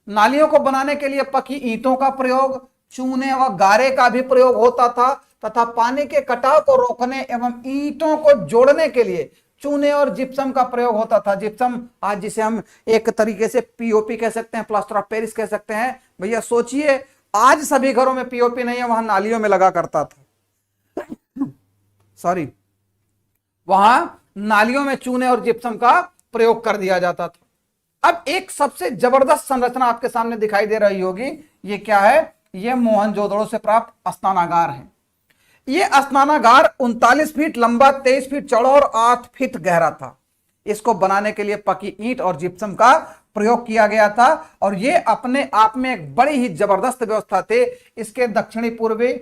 नालियों को बनाने के लिए पक्की ईंटों का प्रयोग, चूने व गारे का भी प्रयोग होता था, तथा पानी के कटाव को रोकने एवं ईंटों को जोड़ने के लिए चूने और जिप्सम का प्रयोग होता था। जिप्सम आज जिसे हम एक तरीके से पीओपी कह सकते हैं, प्लास्टर ऑफ पेरिस कह सकते हैं। भैया सोचिए, आज सभी घरों में पीओपी नहीं है, वहां नालियों में लगा करता था, सॉरी, वहां नालियों में चूने और जिप्सम का प्रयोग कर दिया जाता था। अब एक सबसे जबरदस्त संरचना आपके सामने दिखाई दे रही होगी। ये क्या है, ये मोहनजोदड़ो से प्राप्त स्नानागार है। ये स्नानागार 39 फीट लंबा, 23 फीट चौड़ा और 8 फीट गहरा था। इसको बनाने के लिए पक्की ईंट और जिप्सम का प्रयोग किया गया था, और ये अपने आप में एक बड़ी ही जबरदस्त व्यवस्था थे। इसके दक्षिणी पूर्वी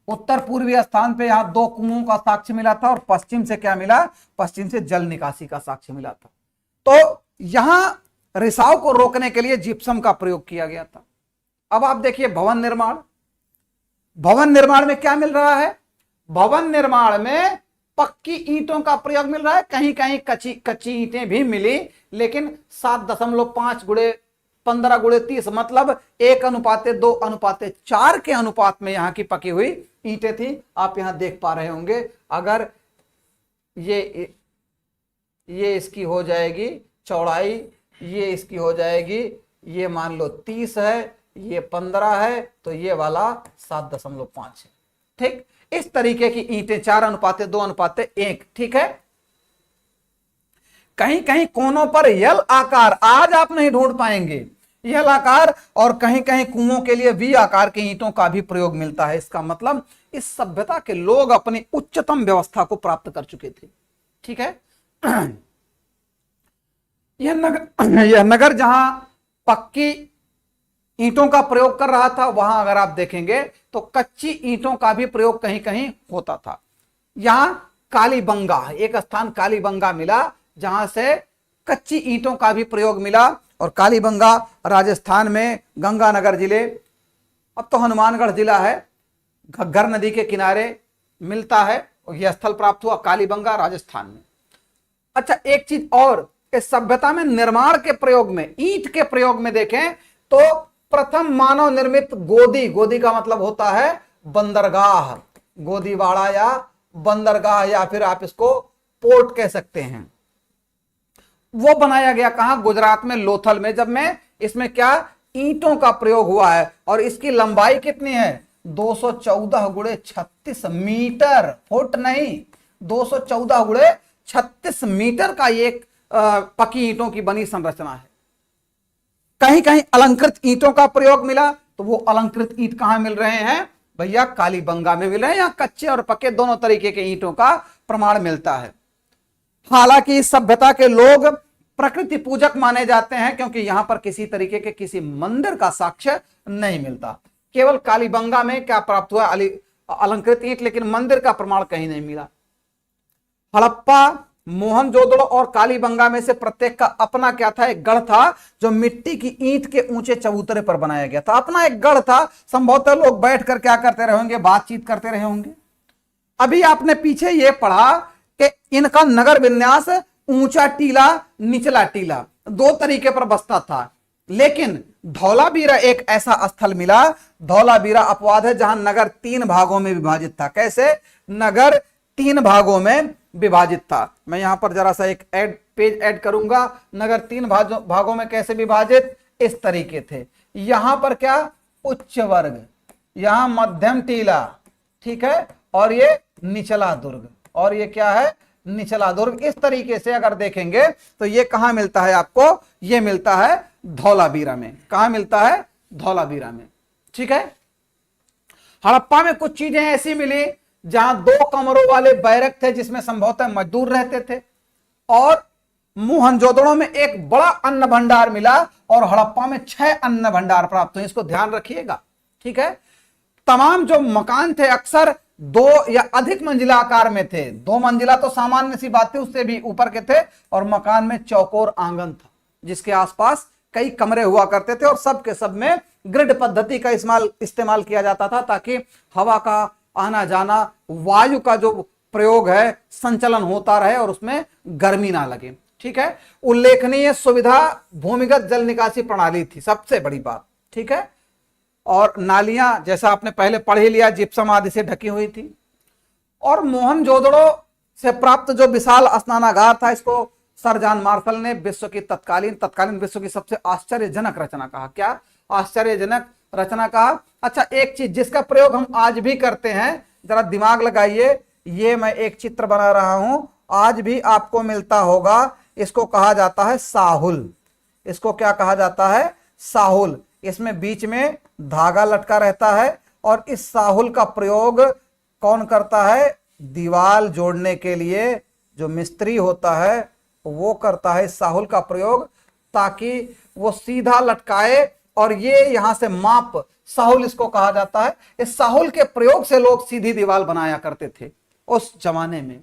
उत्तर पूर्वी स्थान पे यहां 2 कुओं का साक्ष्य मिला था, और पश्चिम से क्या मिला, पश्चिम से जल निकासी का साक्ष्य मिला था। तो यहां रिसाव को रोकने के लिए जिप्सम का प्रयोग किया गया था। अब आप देखिए भवन निर्माण। भवन निर्माण में क्या मिल रहा है, भवन निर्माण में पक्की ईंटों का प्रयोग मिल रहा है, कहीं कहीं कच्ची ईंटें भी मिली, लेकिन 7.5 गुणे 15 गुणे 30, मतलब 1:2:4 के अनुपात में यहां की पकी हुई ईंटें थी। आप यहां देख पा रहे होंगे, अगर ये इसकी हो जाएगी चौड़ाई, ये इसकी हो जाएगी, ये मान लो 30 है, ये 15 है, तो ये वाला 7.5 है, ठीक। इस तरीके की ईंटें 4:2:1, ठीक है। कहीं कहीं कोनों पर यल आकार, आज आप नहीं ढूंढ पाएंगे यल आकार, और कहीं कहीं कुओं के लिए वी आकार की ईंटों का भी प्रयोग मिलता है। इसका मतलब इस सभ्यता के लोग अपनी उच्चतम व्यवस्था को प्राप्त कर चुके थे, ठीक है। यह नगर जहां पक्की ईंटों का प्रयोग कर रहा था, वहां अगर आप देखेंगे तो कच्ची ईंटों का भी प्रयोग कहीं कहीं होता था। यहां कालीबंगा, एक स्थान कालीबंगा मिला जहां से कच्ची ईंटों का भी प्रयोग मिला, और कालीबंगा राजस्थान में गंगानगर जिले, अब तो हनुमानगढ़ जिला है, घग्गर नदी के किनारे मिलता है, और यह स्थल प्राप्त हुआ कालीबंगा राजस्थान में। अच्छा, एक चीज और, इस सभ्यता में निर्माण के प्रयोग में, ईंट के प्रयोग में देखें तो प्रथम मानव निर्मित गोदी, गोदी का मतलब होता है बंदरगाह, गोदीवाड़ा या बंदरगाह, या फिर आप इसको पोर्ट कह सकते हैं, वो बनाया गया कहां, गुजरात में लोथल में। जब में इसमें क्या, ईंटों का प्रयोग हुआ है, और इसकी लंबाई कितनी है, 214 × 36 मीटर, फुट नहीं, 214 × 36 मीटर का एक पक्की ईंटों की बनी संरचना है। कहीं कहीं अलंकृत ईंटों का प्रयोग मिला, तो वो अलंकृत ईंट कहां मिल रहे हैं भैया, कालीबंगा में मिल रहे हैं। यहां कच्चे और पक्के दोनों तरीके के ईंटों का प्रमाण मिलता है। हालांकि इस सभ्यता के लोग प्रकृति पूजक माने जाते हैं, क्योंकि यहां पर किसी तरीके के किसी मंदिर का साक्ष्य नहीं मिलता। केवल कालीबंगा में क्या प्राप्त हुआ, अलंकृत ईंट, लेकिन मंदिर का प्रमाण कहीं नहीं मिला। हड़प्पा मोहनजोदड़ो और कालीबंगा में से प्रत्येक का अपना क्या था, एक गढ़ था जो मिट्टी की ईंट के ऊंचे चबूतरे पर बनाया गया था। अपना एक गढ़ था, संभवतः लोग बैठकर क्या करते रहे होंगे, बातचीत करते रहे होंगे। अभी आपने पीछे ये पढ़ा कि इनका नगर विन्यास ऊंचा टीला निचला टीला दो तरीके पर बसता था, लेकिन धौलावीरा एक ऐसा स्थल मिला, धौलावीरा अपवाद है, जहां नगर 3 भागों में विभाजित था। कैसे? नगर 3 भागों में विभाजित था। मैं यहां पर जरा सा एक पेज ऐड करूंगा। नगर 3 भागों में कैसे विभाजित, इस तरीके थे। यहां पर क्या, उच्च वर्ग, यहां मध्यम टीला, ठीक है, और ये निचला दुर्ग, और ये क्या है, निचला दुर्ग। इस तरीके से अगर देखेंगे तो ये कहां मिलता है आपको, ये मिलता है धौलावीरा में। कहां मिलता है, धौलावीरा में, ठीक है। हड़प्पा में कुछ चीजें ऐसी मिली जहां 2 कमरों वाले बैरक थे जिसमें संभवतः मजदूर रहते थे, और मोहनजोदड़ो में एक बड़ा अन्न भंडार मिला, और हड़प्पा में 6 अन्न भंडार प्राप्त हुए। इसको ध्यान रखिएगा, ठीक है। तमाम जो मकान थे अक्सर 2 या अधिक मंजिला आकार में थे। 2 मंजिला तो सामान्य सी बात थी, उससे भी ऊपर के थे, और मकान में चौकोर आंगन था जिसके आसपास कई कमरे हुआ करते थे, और सब के सब में ग्रिड पद्धति का इस्तेमाल किया जाता था ताकि हवा का आना जाना, वायु का जो प्रयोग है, संचलन होता रहे और उसमें गर्मी ना लगे, ठीक है। उल्लेखनीय सुविधा भूमिगत जल निकासी प्रणाली थी, सबसे बड़ी बात, ठीक है। और नालियां, जैसा आपने पहले पढ़ ही लिया, जिप्सम आदि से ढकी हुई थी। और मोहनजोदड़ो से प्राप्त जो विशाल स्नानागार था, इसको सर जॉन मार्शल ने विश्व की तत्कालीन विश्व की सबसे आश्चर्यजनक रचना कहा। क्या आश्चर्यजनक रचना कहा? अच्छा, एक चीज जिसका प्रयोग हम आज भी करते हैं, जरा दिमाग लगाइए, ये मैं एक चित्र बना रहा हूं, आज भी आपको मिलता होगा, इसको कहा जाता है साहुल। इसको क्या कहा जाता है? साहुल। इसमें बीच में धागा लटका रहता है, और इस साहुल का प्रयोग कौन करता है? दीवार जोड़ने के लिए जो मिस्त्री होता है वो करता है इस साहुल का प्रयोग, ताकि वो सीधा लटकाए, और ये यहां से माप, साहुल इसको कहा जाता है। इस साहुल के प्रयोग से लोग सीधी दीवार बनाया करते थे उस जमाने में।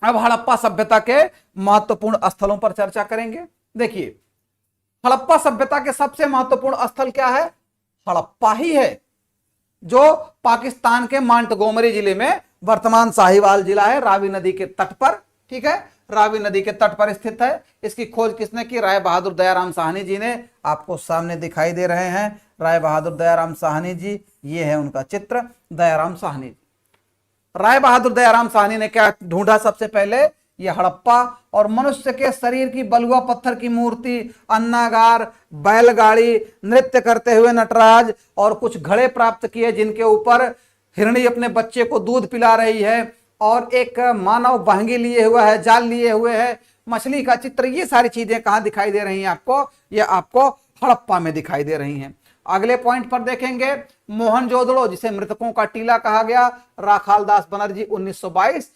अब हड़प्पा सभ्यता के महत्वपूर्ण स्थलों पर चर्चा करेंगे। देखिए, हड़प्पा सभ्यता के सबसे महत्वपूर्ण स्थल क्या है? हड़प्पा ही है, जो पाकिस्तान के मांटगोमरी जिले में, वर्तमान साहिवाल जिला है, रावी नदी के तट पर, ठीक है, रावी नदी के तट पर स्थित है। इसकी खोज किसने की? राय बहादुर दयाराम साहनी जी ने। आपको सामने दिखाई दे रहे हैं राय बहादुर दयाराम साहनी जी, ये है उनका चित्र, दयाराम साहनी जी। राय बहादुर दयाराम साहनी ने क्या ढूंढा? सबसे पहले ये हड़प्पा, और मनुष्य के शरीर की बलुआ पत्थर की मूर्ति, अन्नागार, बैलगाड़ी, नृत्य करते हुए नटराज, और कुछ घड़े प्राप्त किए जिनके ऊपर हिरणी अपने बच्चे को दूध पिला रही है, और एक मानव बहंगी लिए हुआ है, जाल लिए हुए है, मछली का चित्र। ये सारी चीजें कहां दिखाई दे रही हैं आपको? ये आपको हड़प्पा में दिखाई दे रही हैं। अगले पॉइंट पर देखेंगे, मोहनजोदड़ो, जिसे मृतकों का टीला कहा गया, राखाल दास बनर्जी 1922,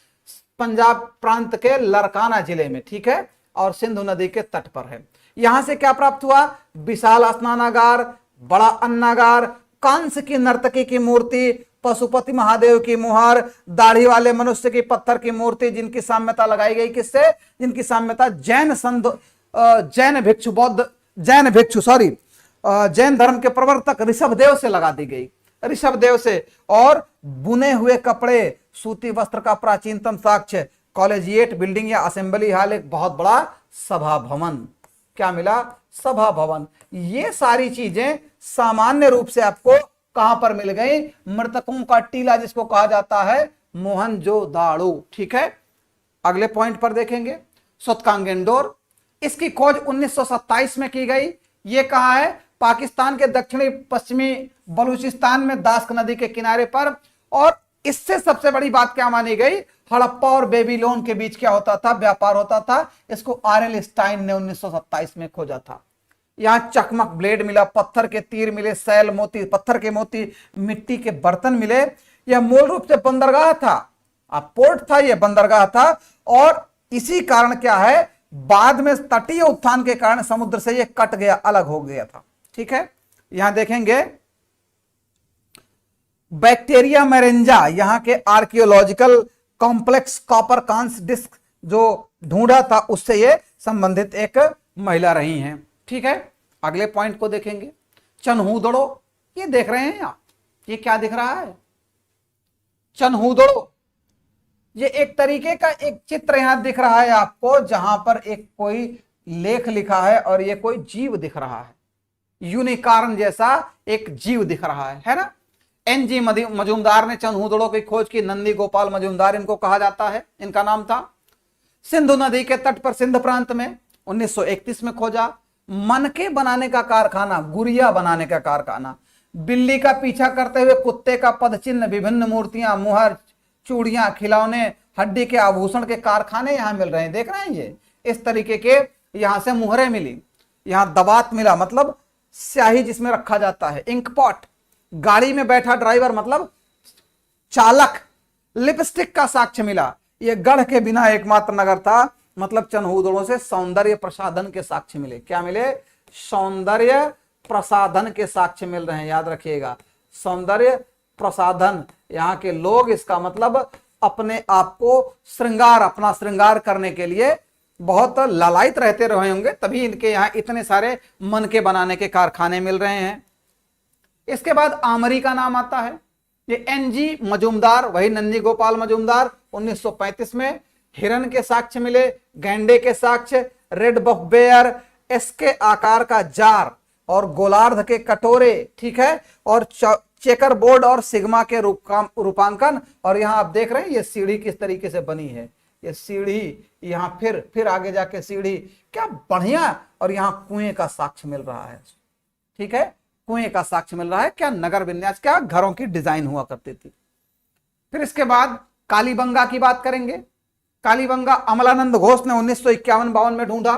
पंजाब प्रांत के लरकाना जिले में, ठीक है, और सिंधु नदी के तट पर है। यहां से क्या प्राप्त हुआ? विशाल स्नानागार, बड़ा अन्नागार, कांस की नर्तकी की मूर्ति, पशुपति महादेव की मुहर, दाढ़ी वाले मनुष्य की पत्थर की मूर्ति, जिनकी साम्यता लगाई गई किससे? जिनकी साम्यता जैन धर्म के प्रवर्तक ऋषभदेव से लगा दी गई, ऋषभदेव से। और बुने हुए कपड़े, सूती वस्त्र का प्राचीनतम साक्ष्य, कॉलेजिएट बिल्डिंग या असेंबली हॉल, एक बहुत बड़ा सभा भवन। क्या मिला? सभा भवन। ये सारी चीजें सामान्य रूप से आपको कहां पर मिल गई? मृतकों का टीला, जिसको कहा जाता है मोहनजोदाड़ो, ठीक है। अगले पॉइंट पर देखेंगे, सुतकांगेंडोर। इसकी खोज 1927 में की गई। ये कहां है? पाकिस्तान के दक्षिणी पश्चिमी बलूचिस्तान में दास्क नदी के किनारे पर। और इससे सबसे बड़ी बात क्या मानी गई? हड़प्पा और बेबीलोन के बीच क्या होता था? व्यापार होता था। इसको आरएल स्टाइन ने 1927 में खोजा था। यहां चकमक ब्लेड मिला, पत्थर के तीर मिले, सैल मोती, पत्थर के मोती, मिट्टी के बर्तन मिले। यह मूल रूप से बंदरगाह था, पोर्ट था, यह बंदरगाह था। और इसी कारण क्या है, बाद में तटीय उत्थान के कारण समुद्र से यह कट गया, अलग हो गया था, ठीक है। यहां देखेंगे बैक्टीरिया मेरेंजा, यहां के आर्कियोलॉजिकल कॉम्प्लेक्स कॉपर कांस डिस्क जो ढूंढा था उससे ये संबंधित एक महिला रही हैं। ठीक है, अगले पॉइंट को देखेंगे। चनहूदड़ो, ये देख रहे हैं आप, ये क्या दिख रहा है? चनहूदड़ो, ये एक तरीके का एक चित्र यहां दिख रहा है आपको, जहां पर एक कोई लेख लिखा है और ये कोई जीव दिख रहा है, यूनिकॉर्न जैसा एक जीव दिख रहा है ना। एनजी मजूमदार ने चनहूदड़ों की खोज की। नंदी गोपाल मजूमदार इनको कहा जाता है, इनका नाम था। सिंधु नदी के तट पर सिंध प्रांत में 1931 में खोजा। मनके बनाने का कारखाना, गुड़िया बनाने का कारखाना, बिल्ली का पीछा करते हुए कुत्ते का पदचिन्ह, विभिन्न मूर्तियां, मुहर, चूड़ियां, खिलौने, हड्डी के आभूषण के कारखाने यहां मिल रहे हैं। देख रहे हैं ये इस तरीके के, यहां से मुहरें मिली, यहां दबात मिला मतलब स्याही जिसमें रखा जाता है, इंक पॉट, गाड़ी में बैठा ड्राइवर मतलब चालक, लिपस्टिक का साक्ष्य मिला। यह गढ़ के बिना एकमात्र नगर था, मतलब चनहूदड़ों से सौंदर्य प्रसाधन के साक्ष्य मिले। क्या मिले? सौंदर्य प्रसाधन के साक्ष्य मिल रहे हैं, याद रखिएगा, सौंदर्य प्रसाधन। यहाँ के लोग, इसका मतलब अपने आप को श्रृंगार, अपना श्रृंगार करने के लिए बहुत लालायित रहते रहे होंगे, तभी इनके यहाँ इतने सारे मन के बनाने के कारखाने मिल रहे हैं। इसके बाद आमरी का नाम आता है। ये एनजी मजूमदार, वही नंदी गोपाल मजूमदार, 1935 में हिरन के साक्ष्य मिले, गैंडे के साक्ष्य, रेड बफ बेयर, इसके आकार का जार और गोलार्ध के कटोरे, ठीक है, और चेकर बोर्ड और सिग्मा के रूपांकन। और यहां आप देख रहे हैं ये सीढ़ी किस तरीके से बनी है, ये सीढ़ी, यहां फिर आगे जाके सीढ़ी, क्या बढ़िया। और यहां कुएं का साक्ष्य मिल रहा है, ठीक है, कुएं का साक्ष्य मिल रहा है। क्या नगर विन्यास, क्या घरों की डिजाइन हुआ करती थी। फिर इसके बाद कालीबंगा की बात करेंगे। कालीबंगा अमलानंद घोष ने 1951-52 में ढूंढा।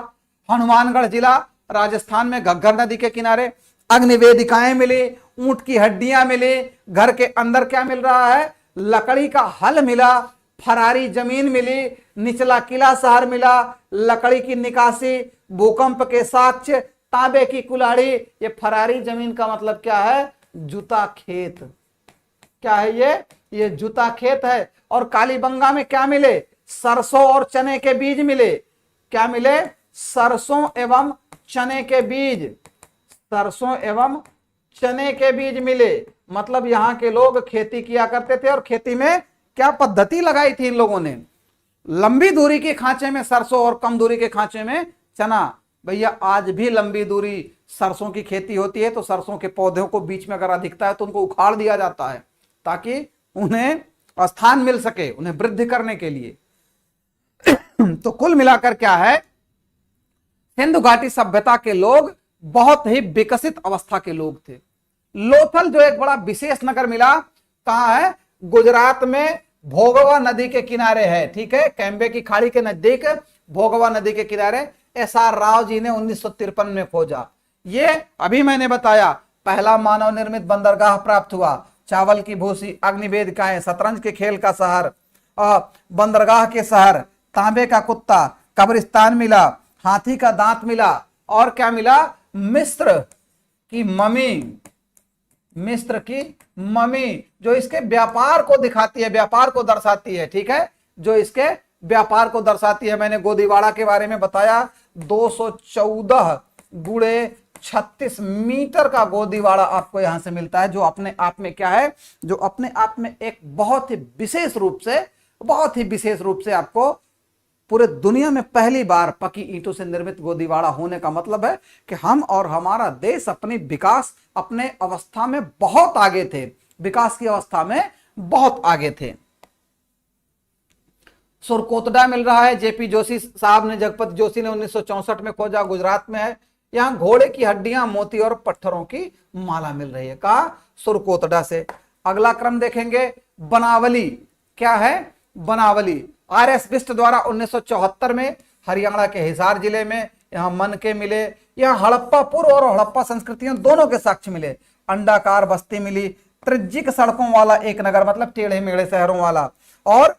हनुमानगढ़ जिला राजस्थान में घग्गर नदी के किनारे। अग्निवेदिकाएं मिली, ऊंट की हड्डियां मिली, घर के अंदर क्या मिल रहा है? लकड़ी का हल मिला, फरारी जमीन मिली, निचला किला शहर मिला, लकड़ी की निकासी, भूकंप के साक्ष्य, तांबे की कुल्हाड़ी। ये फरारी जमीन का मतलब क्या है? जूता खेत। क्या है ये जूता खेत है। और कालीबंगा में क्या मिले? सरसों और चने के बीज मिले। क्या मिले? सरसों एवं चने के बीज, सरसों एवं चने के बीज मिले। मतलब यहां के लोग खेती किया करते थे, और खेती में क्या पद्धति लगाई थी इन लोगों ने? लंबी दूरी के खांचे में सरसों और कम दूरी के खांचे में चना। भैया आज भी लंबी दूरी सरसों की खेती होती है, तो सरसों के पौधों को बीच में अगर दिखता है तो उनको उखाड़ दिया जाता है, ताकि उन्हें स्थान मिल सके, उन्हें वृद्धि करने के लिए। तो कुल मिलाकर क्या है, सिंधु घाटी सभ्यता के लोग बहुत ही विकसित अवस्था के लोग थे। लोथल जो एक बड़ा विशेष नगर मिला, कहां है? गुजरात में भोगवा नदी के किनारे है, ठीक है, कैम्बे की खाड़ी के नजदीक भोगवा नदी के किनारे। SR राव जी ने 1953 में खोजा। ये अभी मैंने बताया, पहला मानव निर्मित बंदरगाह प्राप्त हुआ, चावल की भूसी, अग्निवेदिकाएं, शतरंज के खेल का शहर, बंदरगाह के शहर, तांबे का कुत्ता, कब्रिस्तान मिला, हाथी का दांत मिला, और क्या मिला? मिस्र की ममी, मिस्र की ममी, जो इसके व्यापार को दिखाती है, व्यापार को दर्शाती है, ठीक है, जो इसके व्यापार को दर्शाती है। मैंने गोदीवाड़ा के बारे में बताया, 214 गुणे 36 मीटर का गोदीवाड़ा आपको यहां से मिलता है, जो अपने आप में क्या है? जो अपने आप में एक बहुत ही विशेष रूप से आपको पूरे दुनिया में पहली बार पकी ईंटों से निर्मित गोदीवाड़ा होने का मतलब है कि हम और हमारा देश अपनी विकास, अपने अवस्था में बहुत आगे थे, विकास की अवस्था में बहुत आगे थे। सुरकोतडा मिल रहा है, जेपी जोशी साहब ने, जगपति जोशी ने 1964 में खोजा, गुजरात में है। यहां घोड़े की हड्डियां, मोती और पत्थरों की माला मिल रही है, कहा? सुरकोतडा से। अगला क्रम देखेंगे, बनावली। क्या है? बनावली RS बिष्ट द्वारा 1974 में हरियाणा के हिसार जिले में यहां मन के मिले। यहां हड़प्पा पूर्व और हड़प्पा संस्कृतियों दोनों के साक्ष्य मिले। अंडाकार बस्ती मिली, त्रिज्यिक सड़कों वाला एक नगर, मतलब टेढ़े मेढ़े शहरों वाला। और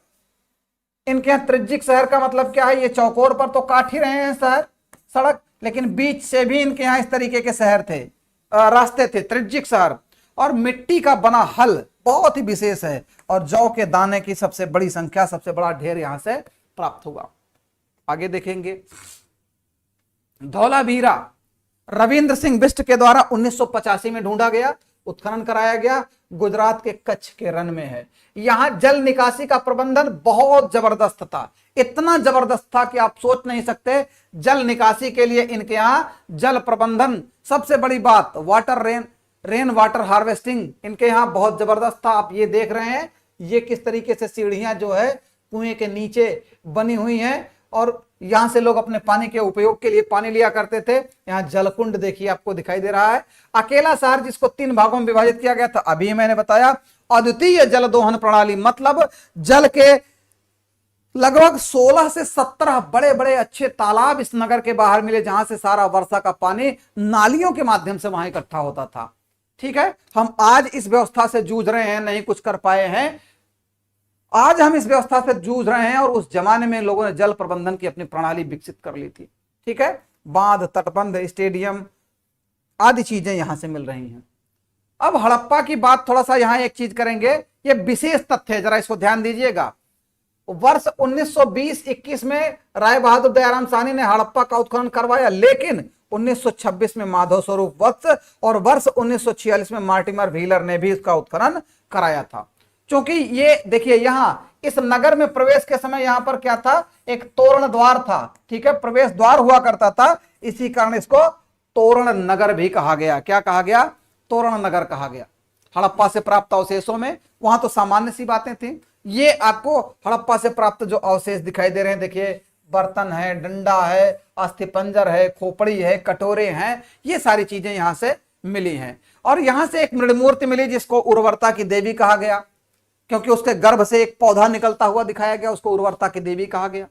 इनके यहाँ त्रिज्यिक शहर का मतलब क्या है? ये चौकोर पर तो काट ही रहे हैं शहर, सड़क, लेकिन बीच से भी इनके यहाँ इस तरीके के शहर थे, रास्ते थे, त्रिज्यिक शहर। और मिट्टी का बना हल बहुत ही विशेष है, और जौ के दाने की सबसे बड़ी संख्या, सबसे बड़ा ढेर यहां से प्राप्त होगा। आगे देखेंगे, धौलावीरा रविंद्र सिंह बिष्ट के द्वारा 1985 में ढूंढा गया, उत्खनन कराया गया, गुजरात के कच्छ के रन में है। यहां जल निकासी का प्रबंधन बहुत जबरदस्त था, इतना जबरदस्त था कि आप सोच नहीं सकते। जल निकासी के लिए इनके यहां जल प्रबंधन, सबसे बड़ी बात वाटर रेन वाटर हार्वेस्टिंग इनके यहां बहुत जबरदस्त था। आप ये देख रहे हैं ये किस तरीके से सीढ़ियां जो है कुएं के नीचे बनी हुई हैं और यहां से लोग अपने पानी के उपयोग के लिए पानी लिया करते थे। यहां जलकुंड देखिए आपको दिखाई दे रहा है। अकेला शहर जिसको 3 भागों में विभाजित किया गया था, अभी मैंने बताया। अद्वितीय जल दोहन प्रणाली, मतलब जल के लगभग 16 से 17 बड़े बड़े अच्छे तालाब इस नगर के बाहर मिले, जहां से सारा वर्षा का पानी नालियों के माध्यम से वहां इकट्ठा होता था। ठीक है, हम आज इस व्यवस्था से जूझ रहे हैं, नहीं कुछ कर पाए हैं। आज हम इस व्यवस्था से जूझ रहे हैं और उस जमाने में लोगों ने जल प्रबंधन की अपनी प्रणाली विकसित कर ली थी। ठीक है, बांध, तटबंध, स्टेडियम आदि चीजें यहां से मिल रही हैं। अब हड़प्पा की बात थोड़ा सा यहां एक चीज करेंगे, ये विशेष तथ्य है, जरा इसको ध्यान दीजिएगा। वर्ष 1920-21 में राय बहादुर दयाराम साहनी ने हड़प्पा का उत्खनन करवाया, लेकिन 1926 में माधव स्वरूप वत्स और वर्ष 1946 में मार्टिमर व्हीलर ने भी इसका उत्खनन कराया था। क्योंकि ये देखिए यहां इस नगर में प्रवेश के समय यहां पर क्या था, एक तोरण द्वार था। ठीक है, प्रवेश द्वार हुआ करता था, इसी कारण इसको तोरण नगर भी कहा गया। क्या कहा गया? तोरण नगर कहा गया। हड़प्पा से प्राप्त अवशेषों में वहां तो सामान्य सी बातें थी। ये आपको हड़प्पा से प्राप्त जो अवशेष दिखाई दे रहे हैं, देखिए बर्तन है, डंडा है, अस्थिपंजर है, खोपड़ी है, कटोरे हैं, ये सारी चीजें यहां से मिली हैं। और यहां से एक मृणमूर्ति मिली जिसको उर्वरता की देवी कहा गया, क्योंकि उसके गर्भ से एक पौधा निकलता हुआ दिखाया गया, उसको उर्वरता की देवी कहा गया।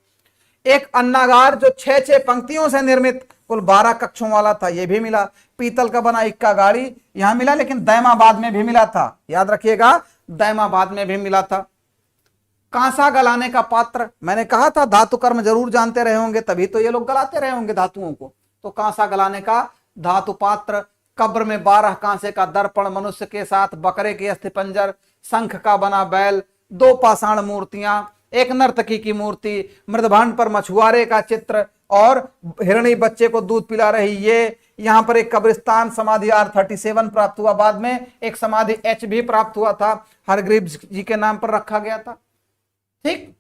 एक अन्नागार जो 6-6 पंक्तियों से निर्मित कुल 12 कक्षों वाला था, यह भी मिला। पीतल का बना इक्का गाड़ी यहां मिला, लेकिन दैमाबाद में भी मिला था, याद रखिएगा, दैमाबाद में भी मिला था। कांसा गलाने का पात्र, मैंने कहा था धातु कर्म जरूर जानते रहे होंगे, तभी तो ये लोग गलाते रहे होंगे धातुओं को। तो कांसा गलाने का धातु पात्र, कब्र में 12 कांसे का दर्पण मनुष्य के साथ, बकरे के अस्थिपंजर, शंख का बना बैल, 2 पाषाण मूर्तियां, एक नर्तकी की मूर्ति, मृदभांड पर मछुआरे का चित्र और हिरणी बच्चे को दूध पिला रही। ये यहां पर एक कब्रिस्तान समाधि R37 प्राप्त हुआ, बाद में एक समाधि H भी प्राप्त हुआ था, हरग्रीव जी के नाम पर रखा गया था। ठीक,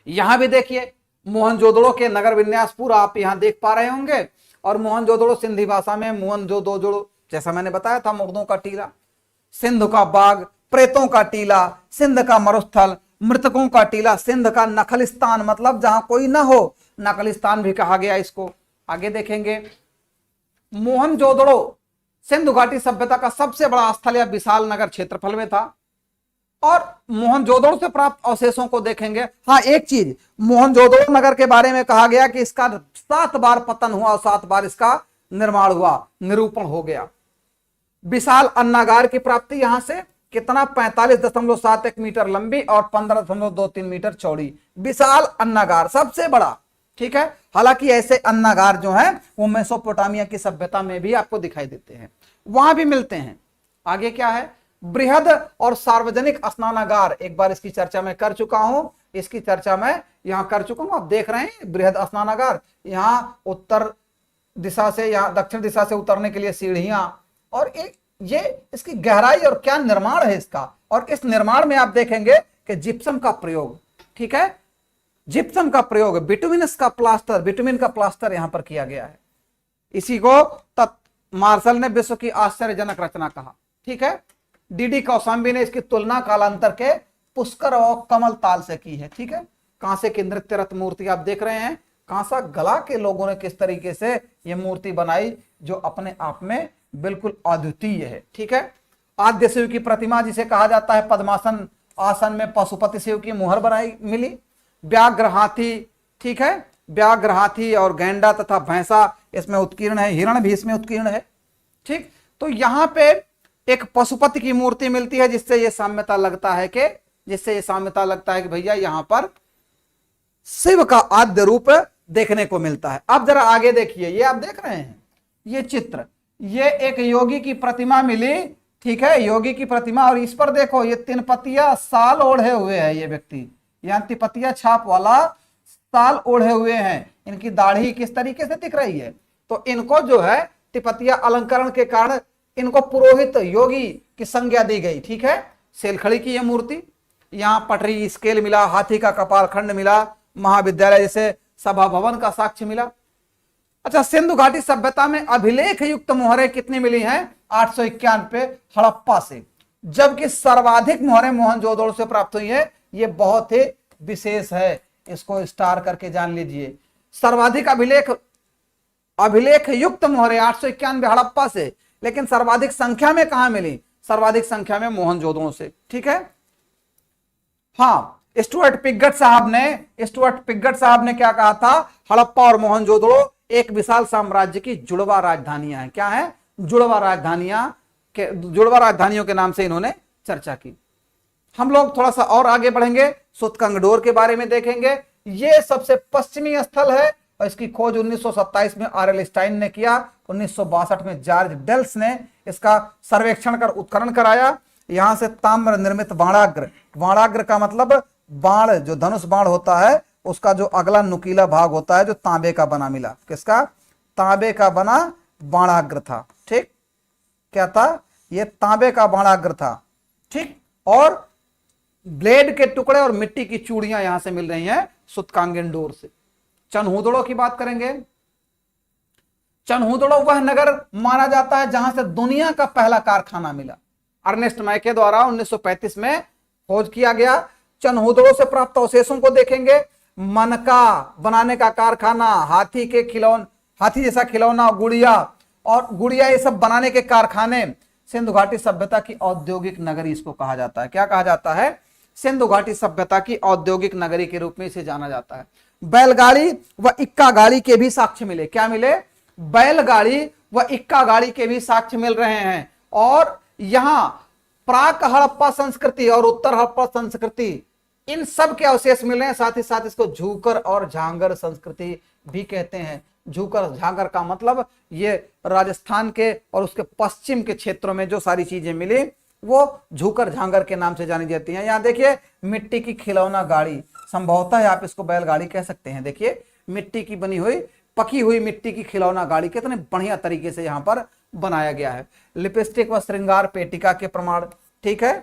यहां भी देखिए मोहनजोदड़ो के नगर विन्यास पूरा आप यहां देख पा रहे होंगे। और मोहनजोदड़ो सिंधी भाषा में मोहनजोदड़ो, जैसा मैंने बताया था, मुर्दों का टीला, सिंध का बाग, प्रेतों का टीला, सिंध का मरुस्थल, मृतकों का टीला, सिंध का नखलिस्तान, मतलब जहां कोई ना हो, नखलिस्तान भी कहा गया इसको। आगे देखेंगे, मोहनजोदड़ो सिंधु घाटी सभ्यता का सबसे बड़ा स्थल या विशाल नगर क्षेत्रफल में था। और मोहनजोदड़ो से प्राप्त अवशेषों को देखेंगे। हाँ, एक चीज, मोहनजोदड़ो नगर के बारे में कहा गया कि इसका 7 बार पतन हुआ और 7 बार इसका निर्माण हुआ, निरूपण हो गया। विशाल अन्नागार की प्राप्ति यहां से कितना, 45.71 मीटर लंबी और 15.23 मीटर चौड़ी, विशाल अन्नागार, सबसे बड़ा। ठीक है, हालांकि ऐसे अन्नागार जो हैं वो मेसोपोटामिया की सभ्यता में भी आपको दिखाई देते हैं, वहां भी मिलते हैं। आगे क्या है, बृहद और सार्वजनिक स्नानागार, एक बार इसकी चर्चा मैं कर चुका हूं, इसकी चर्चा मैं यहां कर चुका हूं। आप देख रहे हैं बृहद स्नानागार, यहां उत्तर दिशा से, यहां दक्षिण दिशा से उतरने के लिए सीढ़ियां, और एक ये इसकी गहराई और क्या निर्माण है इसका। और इस निर्माण में आप देखेंगे कि जिप्सम का प्रयोग, ठीक है, जिप्सम का प्रयोग, बिटुमिनस का प्लास्टर, बिटुमिन का प्लास्टर यहां पर किया गया है। इसी को मार्शल ने विश्व की आश्चर्यजनक रचना कहा। ठीक है, डीडी कौशाम्बी ने इसकी तुलना कालांतर के पुष्कर और कमल ताल से की है। ठीक है, कांसे की नृत्य रथ मूर्ति आप देख रहे हैं, कांसा गला के लोगों ने किस तरीके से यह मूर्ति बनाई, जो अपने आप में बिल्कुल अद्वितीय है। ठीक है, आद्य शिव की प्रतिमा जिसे कहा जाता है, पद्मासन आसन में पशुपति शिव की मुहर बनाई मिली। व्याघ्र हाथी, ठीक है, व्याघ्र हाथी और गैंडा तथा भैंसा इसमें उत्कीर्ण है, हिरण भी इसमें उत्कीर्ण है। ठीक, तो यहां पे एक पशुपति की मूर्ति मिलती है, जिससे यह साम्यता लगता है कि भैया यहां पर शिव का आद्य रूप देखने को मिलता है। अब जरा आगे देखिए, ये आप देख रहे हैं ये चित्र, ये एक योगी की प्रतिमा मिली। ठीक है, योगी की प्रतिमा, और इस पर देखो ये 3 पतिया साल ओढ़े हुए है ये व्यक्ति, यहां 3 पतिया छाप वाला साल ओढ़े हुए हैं, इनकी दाढ़ी किस तरीके से दिख रही है। तो इनको जो है तिपतिया अलंकरण के कारण इनको पुरोहित योगी की संज्ञा दी गई। ठीक है, सेलखड़ी की यह मूर्ति, यहां पटरी स्केल मिला, हाथी का कपाल खंड मिला, महाविद्यालय जैसे सभा भवन का साक्ष्य मिला। अच्छा, सिंधु घाटी सभ्यता में अभिलेख युक्त मोहरें कितनी मिली हैं? 891 हड़प्पा से, जबकि सर्वाधिक मोहरें मोहनजोदड़ो से प्राप्त हुई है। ये बहुत ही विशेष है, इसको स्टार करके जान लीजिए। सर्वाधिक अभिलेख युक्त मोहरें 891 हड़प्पा से, लेकिन सर्वाधिक संख्या में कहां मिली? सर्वाधिक संख्या में मोहनजोदड़ो से। ठीक है, हाँ, स्टुअर्ट पिगट साहब ने क्या कहा था? हड़प्पा और मोहनजोदड़ो एक विशाल साम्राज्य की जुड़वा राजधानियां हैं। क्या है? जुड़वा राजधानियों के नाम से इन्होंने चर्चा की। हम लोग थोड़ा सा और आगे बढ़ेंगे, सुतकंगडोर के बारे में देखेंगे। ये सबसे पश्चिमी स्थल है और इसकी खोज 1927 में आरएल स्टाइन ने किया। 1962 में जॉर्ज डेल्स ने इसका सर्वेक्षण कर उत्खनन कराया। यहां से ताम्र निर्मित बाणाग्र का मतलब बाण, जो धनुष बाण होता है उसका जो अगला नुकीला भाग होता है, जो तांबे का बना मिला। किसका? तांबे का बना बाणाग्र था। ठीक, क्या था? यह तांबे का बाणाग्र था। ठीक, और ब्लेड के टुकड़े और मिट्टी की चूड़ियां यहां से मिल रही हैं सुतकांगेंडोर से। चनहुदड़ो की बात करेंगे। चनहुदड़ो वह नगर माना जाता है जहां से दुनिया का पहला कारखाना मिला। अर्नेस्ट मैके द्वारा 1935 में खोज किया गया। चनहुदड़ो से प्राप्त अवशेषों को देखेंगे। मनका बनाने का कारखाना, हाथी जैसा खिलौना, गुड़िया, ये सब बनाने के कारखाने। सिंधु घाटी सभ्यता की औद्योगिक नगरी इसको कहा जाता है। क्या कहा जाता है? सिंधु घाटी सभ्यता की औद्योगिक नगरी के रूप में इसे जाना जाता है। बैलगाड़ी व इक्का गाड़ी के भी साक्ष्य मिले। क्या मिले? बैलगाड़ी व इक्का गाड़ी के भी साक्ष्य मिल रहे हैं। और यहां प्राक हड़प्पा संस्कृति और उत्तर हड़प्पा संस्कृति, इन सब के अवशेष मिल रहे हैं। साथ ही साथ इसको झूकर और झांगर संस्कृति भी कहते हैं। झूकर झांगर का मतलब ये राजस्थान के और उसके पश्चिम के क्षेत्रों में जो सारी चीजें मिली वो झूकर झांगर के नाम से जानी जाती हैं। यहां देखिए मिट्टी की खिलौना गाड़ी, संभवतः आप इसको बैलगाड़ी कह सकते हैं। देखिए मिट्टी की बनी हुई, पकी हुई मिट्टी की खिलौना गाड़ी कितने बढ़िया तरीके से यहां पर बनाया गया है। लिपस्टिक व श्रृंगार पेटिका के प्रमाण। ठीक है,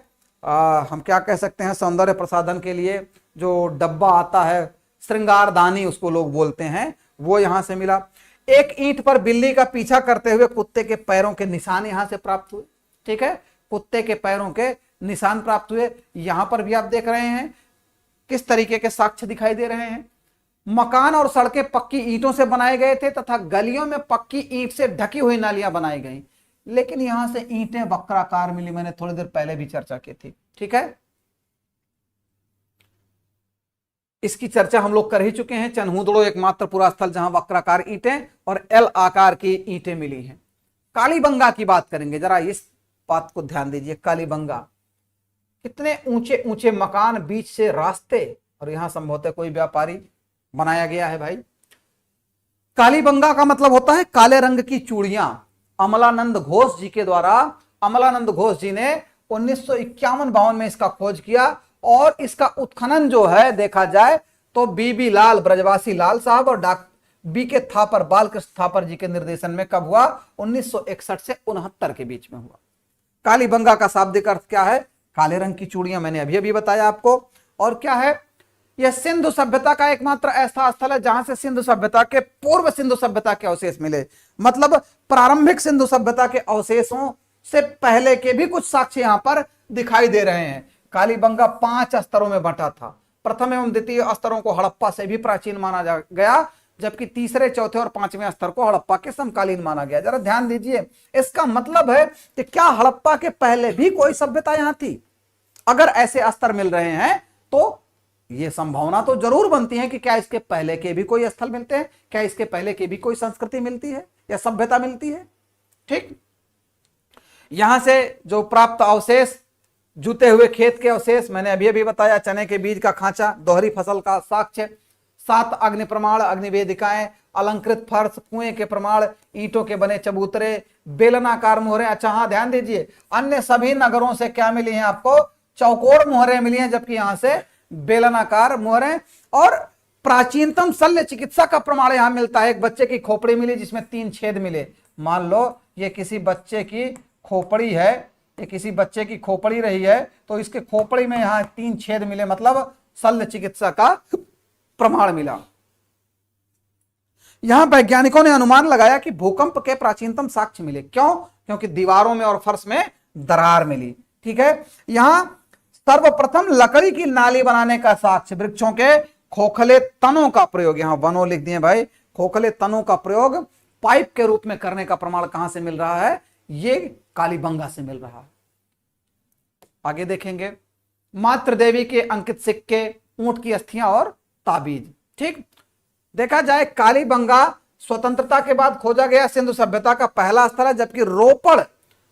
हम क्या कह सकते हैं? सौंदर्य प्रसाधन के लिए जो डब्बा आता है, श्रृंगारदानी उसको लोग बोलते हैं, वो यहां से मिला। एक ईंट पर बिल्ली का पीछा करते हुए कुत्ते के पैरों के निशान यहां से प्राप्त हुए। ठीक है, कुत्ते के पैरों के निशान प्राप्त हुए। यहां पर भी आप देख रहे हैं किस तरीके के साक्ष्य दिखाई दे रहे हैं। मकान और सड़कें पक्की ईंटों से बनाए गए थे तथा गलियों में पक्की ईंट से ढकी हुई नालियां बनाई गई। लेकिन यहां से ईंटें वक्राकार मिली, मैंने थोड़ी देर पहले भी चर्चा की थी। ठीक है, इसकी चर्चा हम लोग कर ही चुके हैं। चनहुदड़ो एकमात्र पूरा स्थल जहां वक्राकार ईंटें और एल आकार की ईंटें मिली हैं। कालीबंगा की बात करेंगे, जरा इस बात को ध्यान दीजिए। कालीबंगा, कितने ऊंचे ऊंचे मकान, बीच से रास्ते, और यहां संभवतः कोई व्यापारी बनाया गया है भाई। कालीबंगा का मतलब होता है काले रंग की चूड़ियां। अमलानंद घोष जी के द्वारा, अमलानंद घोष जी ने 1951-52 में इसका खोज किया। और इसका उत्खनन जो है देखा जाए तो बीबी लाल, ब्रजवासी लाल साहब और बी के थापर, बालकृष्ण थापर जी के निर्देशन में कब हुआ? 1961 से 69 के बीच में हुआ। कालीबंगा का शाब्दिक अर्थ क्या है? काले रंग की चूड़ियां, मैंने अभी अभी बताया आपको। और क्या है? यह सिंधु सभ्यता का एकमात्र ऐसा स्थल है जहां से सिंधु सभ्यता के पूर्व सिंधु सभ्यता के अवशेष मिले। मतलब प्रारंभिक सिंधु सभ्यता के अवशेषों से पहले के भी कुछ साक्ष्य यहां पर दिखाई दे रहे हैं। कालीबंगा 5 स्तरों में बंटा था। प्रथम एवं द्वितीय स्तरों को हड़प्पा से भी प्राचीन माना गया, जबकि तीसरे, चौथे और 5वें स्तर को हड़प्पा के समकालीन माना गया। जरा ध्यान दीजिए, इसका मतलब है कि क्या हड़प्पा के पहले भी कोई सभ्यता यहां थी? अगर ऐसे स्तर मिल रहे हैं तो यह संभावना तो जरूर बनती है कि क्या इसके पहले के भी कोई स्थल मिलते हैं, क्या इसके पहले की भी कोई संस्कृति मिलती है या सभ्यता मिलती है। ठीक, यहां से जो प्राप्त अवशेष, जूते हुए खेत के अवशेष, मैंने अभी अभी बताया, चने के बीज का खांचा, दोहरी फसल का साक्ष्य, 7 अग्नि प्रमाण, अग्निवेदिकाएं, अलंकृत फर्श, कुएं के प्रमाण, ईंटों के बने चबूतरे, बेलनाकार मोहरें। अच्छा हाँ, ध्यान दीजिए, अन्य सभी नगरों से क्या मिली हैं आपको? चौकोर मोहरें मिली हैं, जबकि यहां से बेलनाकार मोहरें। और प्राचीनतम शल्य चिकित्सा का प्रमाण यहां मिलता है। एक बच्चे की खोपड़ी मिली जिसमें 3 छेद मिले। मान लो ये किसी बच्चे की खोपड़ी है, ये किसी बच्चे की खोपड़ी रही है, तो इसके खोपड़ी में यहां 3 छेद मिले, मतलब शल्य चिकित्सा का प्रमाण मिला। यहां वैज्ञानिकों ने अनुमान लगाया कि भूकंप के प्राचीनतम साक्ष्य मिले। क्यों? क्योंकि दीवारों में और फर्श में दरार मिली। ठीक है, यहां सर्वप्रथम लकड़ी की नाली बनाने का साक्ष्य, वृक्षों के खोखले तनों का प्रयोग, यहां वनों लिख दिए भाई, खोखले तनों का प्रयोग पाइप के रूप में करने का प्रमाण कहां से मिल रहा है? ये कालीबंगा से मिल रहा है। आगे देखेंगे, मातृ देवी के अंकित सिक्के, ऊंट की अस्थियां और ताबीज। ठीक, देखा जाए कालीबंगा स्वतंत्रता के बाद खोजा गया सिंधु सभ्यता का पहला स्थल है, जबकि रोपड़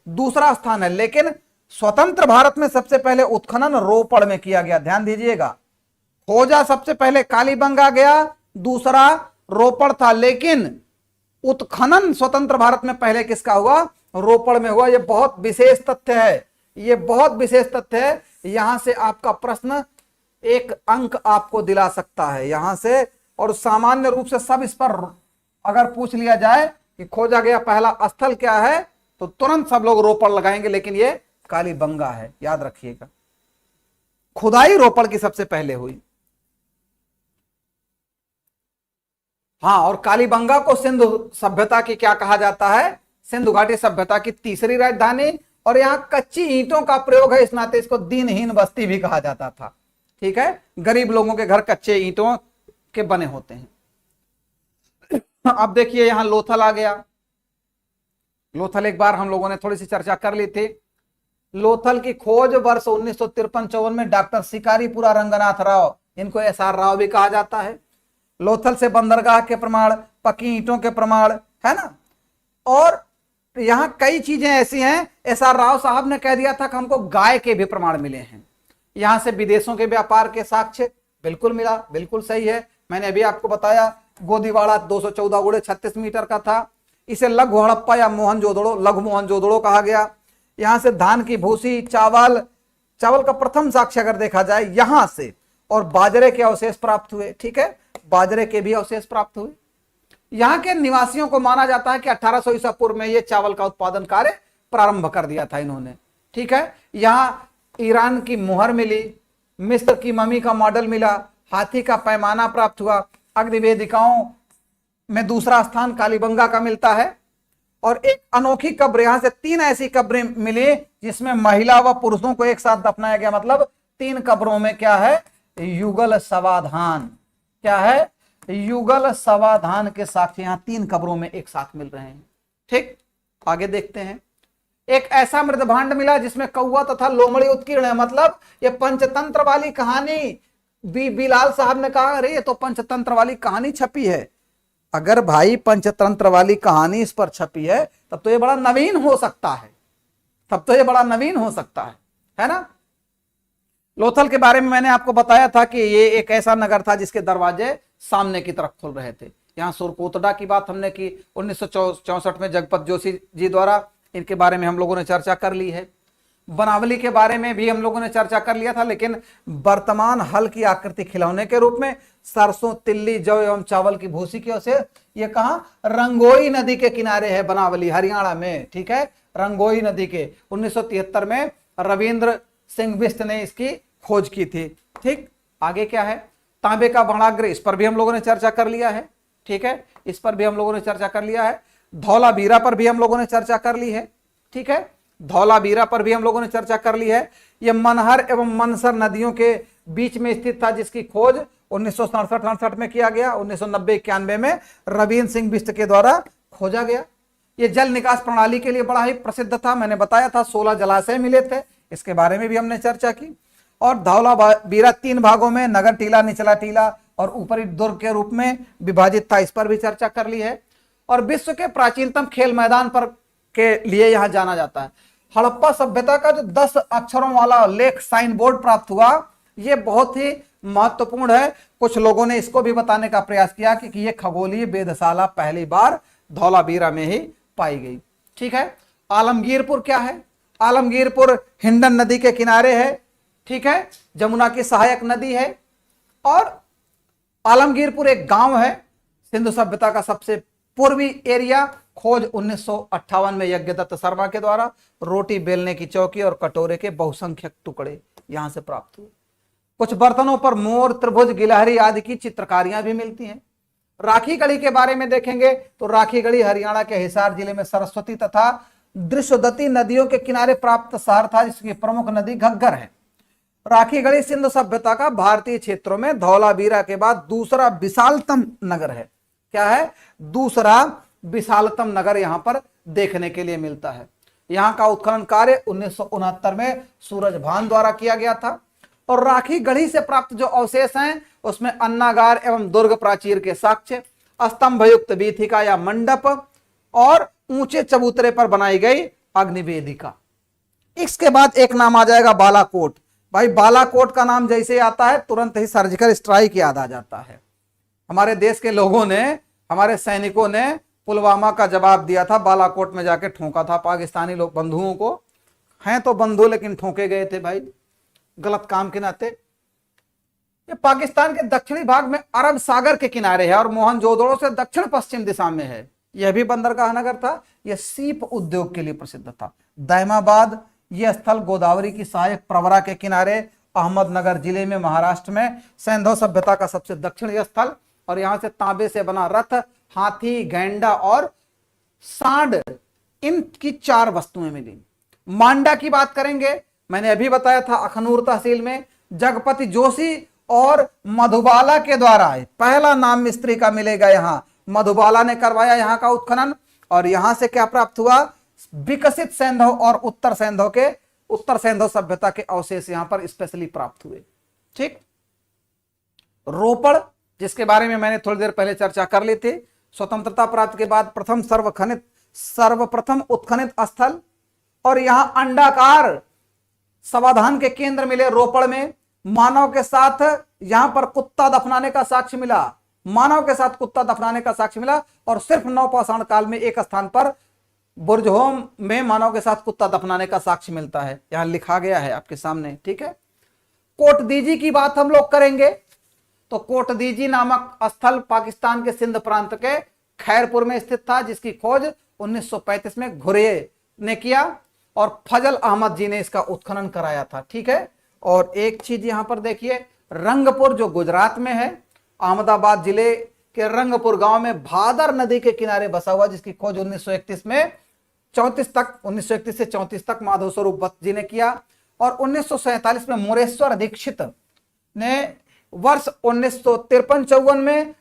दूसरा स्थान है। लेकिन स्वतंत्र भारत में सबसे पहले उत्खनन रोपड़ में किया गया, ध्यान दीजिएगा। खोजा सबसे पहले कालीबंगा गया, दूसरा रोपड़ था, लेकिन उत्खनन स्वतंत्र भारत में पहले किसका हुआ? रोपड़ में हुआ। यह बहुत विशेष तथ्य है, यह बहुत विशेष तथ्य है। यहां से आपका प्रश्न 1 अंक आपको दिला सकता है यहां से, और सामान्य रूप से सब इस पर अगर पूछ लिया जाए कि खोजा गया पहला स्थल क्या है, तो तुरंत सब लोग रोपड़ लगाएंगे, लेकिन यह कालीबंगा है, याद रखिएगा। खुदाई रोपड़ की सबसे पहले हुई। हाँ, और कालीबंगा को सिंधु सभ्यता की क्या कहा जाता है? सिंधु घाटी सभ्यता की तीसरी राजधानी। और यहां कच्ची ईंटों का प्रयोग है, इस नाते इसको दीनहीन बस्ती भी कहा जाता था। ठीक है, गरीब लोगों के घर कच्चे ईंटों के बने होते हैं। अब देखिए यहां लोथल आ गया। लोथल एक बार हम लोगों ने थोड़ी सी चर्चा कर ली थी। लोथल की खोज वर्ष 1953-54 में डॉक्टर शिकारीपुरा रंगनाथ राव, इनको SR राव भी कहा जाता है। लोथल से बंदरगाह के प्रमाण, पक्की ईंटों के प्रमाण, है ना। और यहां कई चीजें ऐसी हैं, SR राव साहब ने कह दिया था कि हमको गाय के भी प्रमाण मिले हैं। यहां से विदेशों के व्यापार के साक्ष्य बिल्कुल मिला, बिल्कुल सही है। मैंने अभी आपको बताया गोदीवाड़ा 214 गुणे 36 मीटर का था। इसे लघु हड़प्पा या मोहनजोदड़ो, लघु मोहनजोदड़ो कहा गया। यहां से धान की भूसी, चावल का प्रथम साक्ष्य अगर देखा जाए यहां से, और बाजरे के अवशेष प्राप्त हुए। ठीक है, बाजरे के भी अवशेष प्राप्त हुए। यहां के निवासियों को माना जाता है कि 1800 ईसा पूर्व में ये चावल का उत्पादन कार्य प्रारंभ कर दिया था इन्होंने। ठीक है, यहां ईरान की मुहर मिली, मिस्र की ममी का मॉडल मिला, हाथी का पैमाना प्राप्त हुआ। अग्निवेदिकाओं में दूसरा स्थान कालीबंगा का मिलता है। और एक अनोखी कब्र, यहां से 3 ऐसी कब्रें मिली जिसमें महिला व पुरुषों को एक साथ दफनाया गया। मतलब 3 कब्रों में क्या है? युगल समाधान। क्या है? युगल समाधान के साक्ष्य यहां 3 कब्रों में एक साथ मिल रहे हैं। ठीक, आगे देखते हैं। एक ऐसा मृदभांड मिला जिसमें कौवा तथा लोमड़ी उत्कीर्ण है। मतलब ये पंचतंत्र वाली कहानी, बिलाल साहब ने कहा अरे ये तो पंचतंत्र वाली कहानी छपी है। अगर भाई पंचतंत्र वाली कहानी इस पर छपी है तब तो ये बड़ा नवीन हो सकता है, तब तो ये बड़ा नवीन हो सकता है ना। लोथल के बारे में मैंने आपको बताया था कि ये एक ऐसा नगर था जिसके दरवाजे सामने की तरफ खुल रहे थे। यहाँ सुरकोटड़ा की बात हमने की 1964 में जगपत जोशी जी द्वारा, इनके बारे में हम लोगों ने चर्चा कर ली है। बनावली के बारे में भी हम लोगों ने चर्चा कर लिया था, लेकिन वर्तमान हल की आकृति खिलौने के रूप में सरसों, तिल्ली, जौ एवं चावल की भूसी की से ये कहा रंगोई नदी के किनारे है, बनावली हरियाणा में। ठीक है, रंगोई नदी के 1973 में रविंद्र सिंह बिष्ट ने इसकी खोज की थी। ठीक, आगे क्या है? तांबे का भंडाग्र, इस पर भी हम लोगों ने चर्चा कर लिया है। ठीक है, इस पर भी हम लोगों ने चर्चा कर लिया है। धौलावीरा पर भी हम लोगों ने चर्चा कर ली है। ठीक है, धौलावीरा पर भी हम लोगों ने चर्चा कर ली है। यह मनहर एवं मनसर नदियों के बीच में स्थित था, जिसकी खोज 1967-68 में किया गया। 1990-91 में रविंद्र सिंह बिष्ट के द्वारा खोजा गया। यह जल निकास प्रणाली के लिए बड़ा ही प्रसिद्ध था। मैंने बताया था 16 जलाशय मिले थे, इसके बारे में भी हमने चर्चा की। और धौलावीरा 3 भागों में नगर टीला, निचला टीला और ऊपरी दुर्ग के रूप में विभाजित था, इस पर भी चर्चा कर ली है। और विश्व के प्राचीनतम खेल मैदान पर के लिए यहां जाना जाता है। हड़प्पा सभ्यता का जो 10 अक्षरों वाला लेख साइन बोर्ड प्राप्त हुआ, यह बहुत ही महत्वपूर्ण है। कुछ लोगों ने इसको भी बताने का प्रयास किया कि यह खगोलीय वेधशाला पहली बार धौलावीरा में ही पाई गई। ठीक है, आलमगीरपुर क्या है? आलमगीरपुर हिंडन नदी के किनारे है। ठीक है, जमुना की सहायक नदी है। और आलमगीरपुर एक गांव है, सिंधु सभ्यता का सबसे पूर्वी एरिया। खोज 1958 में यज्ञदत्त शर्मा के द्वारा। रोटी बेलने की चौकी और कटोरे के बहुसंख्यक टुकड़े यहां से प्राप्त हुए। कुछ बर्तनों पर मोर, त्रिभुज, गिलहरी आदि की चित्रकारियां भी मिलती हैं। राखी गढ़ी के बारे में देखेंगे तो राखी गढ़ी हरियाणा के हिसार जिले में सरस्वती तथा दृश्यदती नदियों के किनारे प्राप्त शहर था, जिसकी प्रमुख नदी घग्गर है। राखी गढ़ी सिंधु सभ्यता का भारतीय क्षेत्रों में धौलावीरा के बाद दूसरा विशालतम नगर है। क्या है? दूसरा विशालतम नगर यहां पर देखने के लिए मिलता है। यहां का उत्खनन कार्य 1969 में सूरजभान द्वारा किया गया था। और राखी गढ़ी से प्राप्त जो अवशेष हैं उसमें अन्नागार एवं दुर्ग प्राचीर के साक्ष्य, स्तंभयुक्त वीथिका या मंडप और ऊंचे चबूतरे पर बनाई गई अग्निवेदिका। इसके बाद एक नाम आ जाएगा बालाकोट। भाई बालाकोट का नाम जैसे आता है तुरंत ही सर्जिकल स्ट्राइक याद आ जाता है। हमारे देश के लोगों ने, हमारे सैनिकों ने पुलवामा का जवाब दिया था, बालाकोट में जाके ठोका था पाकिस्तानी लोग बंधुओं को। हैं तो बंधु लेकिन ठोके गए थे भाई, गलत काम के नाते। ये पाकिस्तान के दक्षिणी भाग में अरब सागर के किनारे है और मोहनजोदड़ो से दक्षिण पश्चिम दिशा में है। यह भी बंदरगाह नगर था। यह सीप उद्योग के लिए प्रसिद्ध था। दैमाबाद, यह स्थल गोदावरी की सहायक प्रवरा के किनारे अहमदनगर जिले में महाराष्ट्र में सैंधव सभ्यता का सबसे दक्षिणी स्थल। और यहां से तांबे से बना रथ, हाथी, गैंडा और सांड, इनकी 4 वस्तुएं मिली। मांडा की बात करेंगे, मैंने अभी बताया था अखनूर तहसील में जगपति जोशी और मधुबाला के द्वारा पहला नाम मिस्त्री का मिलेगा। यहां मधुबाला ने करवाया यहां का उत्खनन। और यहां से क्या प्राप्त हुआ? विकसित सैंधव और उत्तर सैंधव सभ्यता के अवशेष यहां पर स्पेशली प्राप्त हुए। ठीक। रोपड़, जिसके बारे में मैंने थोड़ी देर पहले चर्चा कर ली थी, स्वतंत्रता प्राप्ति के बाद सर्वप्रथम उत्खनित स्थल। और यहां अंडाकार समाधान के केंद्र मिले रोपड़ में। मानव के साथ यहां पर कुत्ता दफनाने का साक्ष्य मिला। मानव के साथ कुत्ता दफनाने का साक्ष्य मिला। और सिर्फ नवपाषाण काल में एक स्थान पर बुर्जहोम में मानव के साथ कुत्ता दफनाने का साक्ष्य मिलता है। यहां लिखा गया है आपके सामने। ठीक है। कोटदीजी की बात हम लोग करेंगे तो कोटदीजी नामक स्थल पाकिस्तान के सिंध प्रांत के खैरपुर में स्थित था, जिसकी खोज 1935 में घुरे ने किया और फजल अहमद जी ने इसका उत्खनन कराया था। ठीक है। और एक चीज यहां पर देखिए, रंगपुर जो गुजरात में है, अहमदाबाद जिले के रंगपुर गांव में भादर नदी के किनारे बसा हुआ, जिसकी खोज 1931 से 34 तक माधव स्वरूप वत्स जी ने किया। और 1947 में मोरेश्वर दीक्षित ने वर्ष 1953-54 में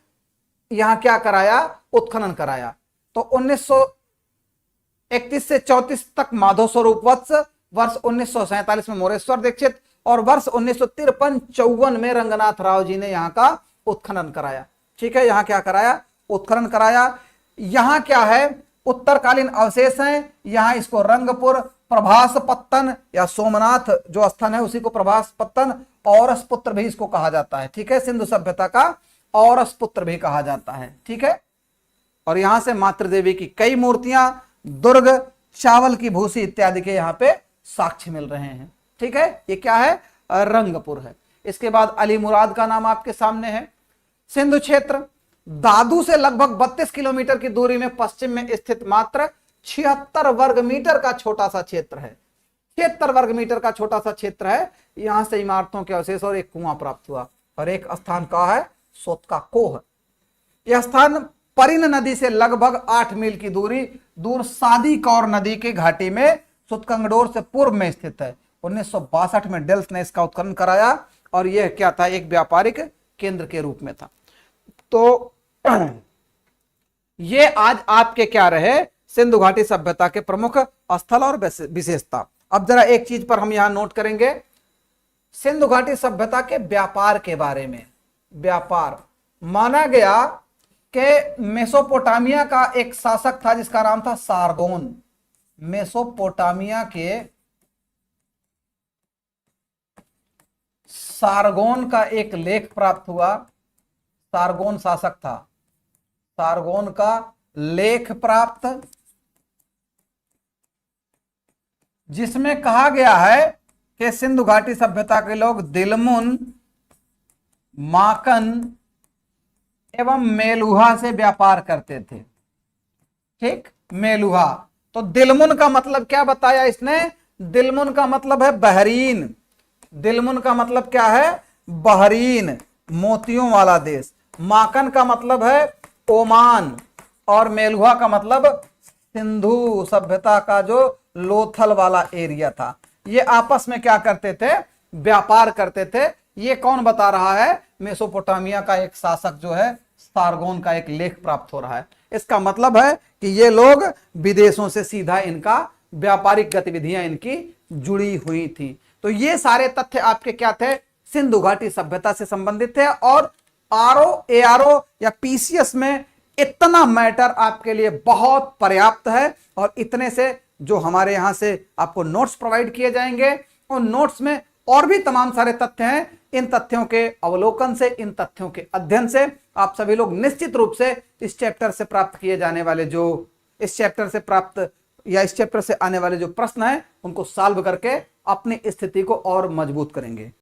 यहां क्या कराया? उत्खनन कराया। तो 1931 से 34 तक माधव स्वरूप वत्स, वर्ष 1947 में मोरेश्वर दीक्षित और वर्ष 1953-54 में रंगनाथ राव जी ने यहां का उत्खनन कराया। ठीक है। यहां क्या कराया? उत्खनन कराया। यहां क्या है? उत्तरकालीन अवशेष हैं। यहां इसको रंगपुर, प्रभास पत्तन या सोमनाथ जो स्थान है उसी को प्रभास पत्तन, औरस पुत्र भी इसको कहा जाता है। ठीक है। सिंधु सभ्यता का औरस पुत्र भी कहा जाता है। ठीक है। और यहां से मातृदेवी की कई मूर्तियां, दुर्ग, चावल की भूसी इत्यादि के यहां पे साक्ष्य मिल रहे हैं। ठीक है। ये क्या है? रंगपुर है। इसके बाद अली मुराद का नाम आपके सामने है। सिंधु क्षेत्र दादू से लगभग 32 किलोमीटर की दूरी में पश्चिम में स्थित मात्र 76 वर्ग मीटर का छोटा सा क्षेत्र है। 76 वर्ग मीटर का छोटा सा क्षेत्र है। यहां से इमारतों के अवशेष और एक कुआं प्राप्त हुआ। और एक स्थान का है सोतका कोह। यह स्थान परिन नदी से लगभग 8 मील की दूर सादी कौर नदी के घाटी में सुतकंगडोर से पूर्व में स्थित है। 1962 में डेल्स ने इसका उत्खनन कराया और यह क्या था? एक व्यापारिक केंद्र के रूप में था। तो ये आज आपके क्या रहे? सिंधु घाटी सभ्यता के प्रमुख स्थल और विशेषता। अब जरा एक चीज पर हम यहां नोट करेंगे, सिंधु घाटी सभ्यता के व्यापार के बारे में। व्यापार माना गया कि मेसोपोटामिया का एक शासक था जिसका नाम था सारगोन। मेसोपोटामिया के सारगोन का एक लेख प्राप्त हुआ। सारगोन शासक था। सारगोन का लेख प्राप्त, जिसमें कहा गया है कि सिंधु घाटी सभ्यता के लोग दिलमुन, माकन, एवं मेलुहा से व्यापार करते थे। ठीक, मेलुहा। तो दिलमुन का मतलब क्या बताया इसने? दिलमुन का मतलब है बहरीन। दिलमुन का मतलब क्या है? बहरीन, मोतियों वाला देश। माकन का मतलब है ओमान, और मेलुहा का मतलब सिंधु सभ्यता का जो लोथल वाला एरिया था। ये आपस में क्या करते थे? व्यापार करते थे। ये कौन बता रहा है? मेसोपोटामिया का एक शासक जो है, सारगोन का एक लेख प्राप्त हो रहा है। इसका मतलब है कि ये लोग विदेशों से सीधा इनका व्यापारिक गतिविधियां इनकी जुड़ी हुई थी। तो ये सारे तथ्य आपके क्या थे? सिंधु घाटी सभ्यता से संबंधित थे। और एआरओ या पीसीएस में इतना मैटर आपके लिए बहुत पर्याप्त है। और इतने से जो हमारे यहां से आपको नोट्स प्रोवाइड किए जाएंगे, उन नोट्स में और भी तमाम सारे तथ्य हैं। इन तथ्यों के अवलोकन से, इन तथ्यों के अध्ययन से आप सभी लोग निश्चित रूप से इस चैप्टर से प्राप्त किए जाने वाले जो इस चैप्टर से प्राप्त या इस चैप्टर से आने वाले जो प्रश्न हैं उनको सॉल्व करके अपनी स्थिति को और मजबूत करेंगे।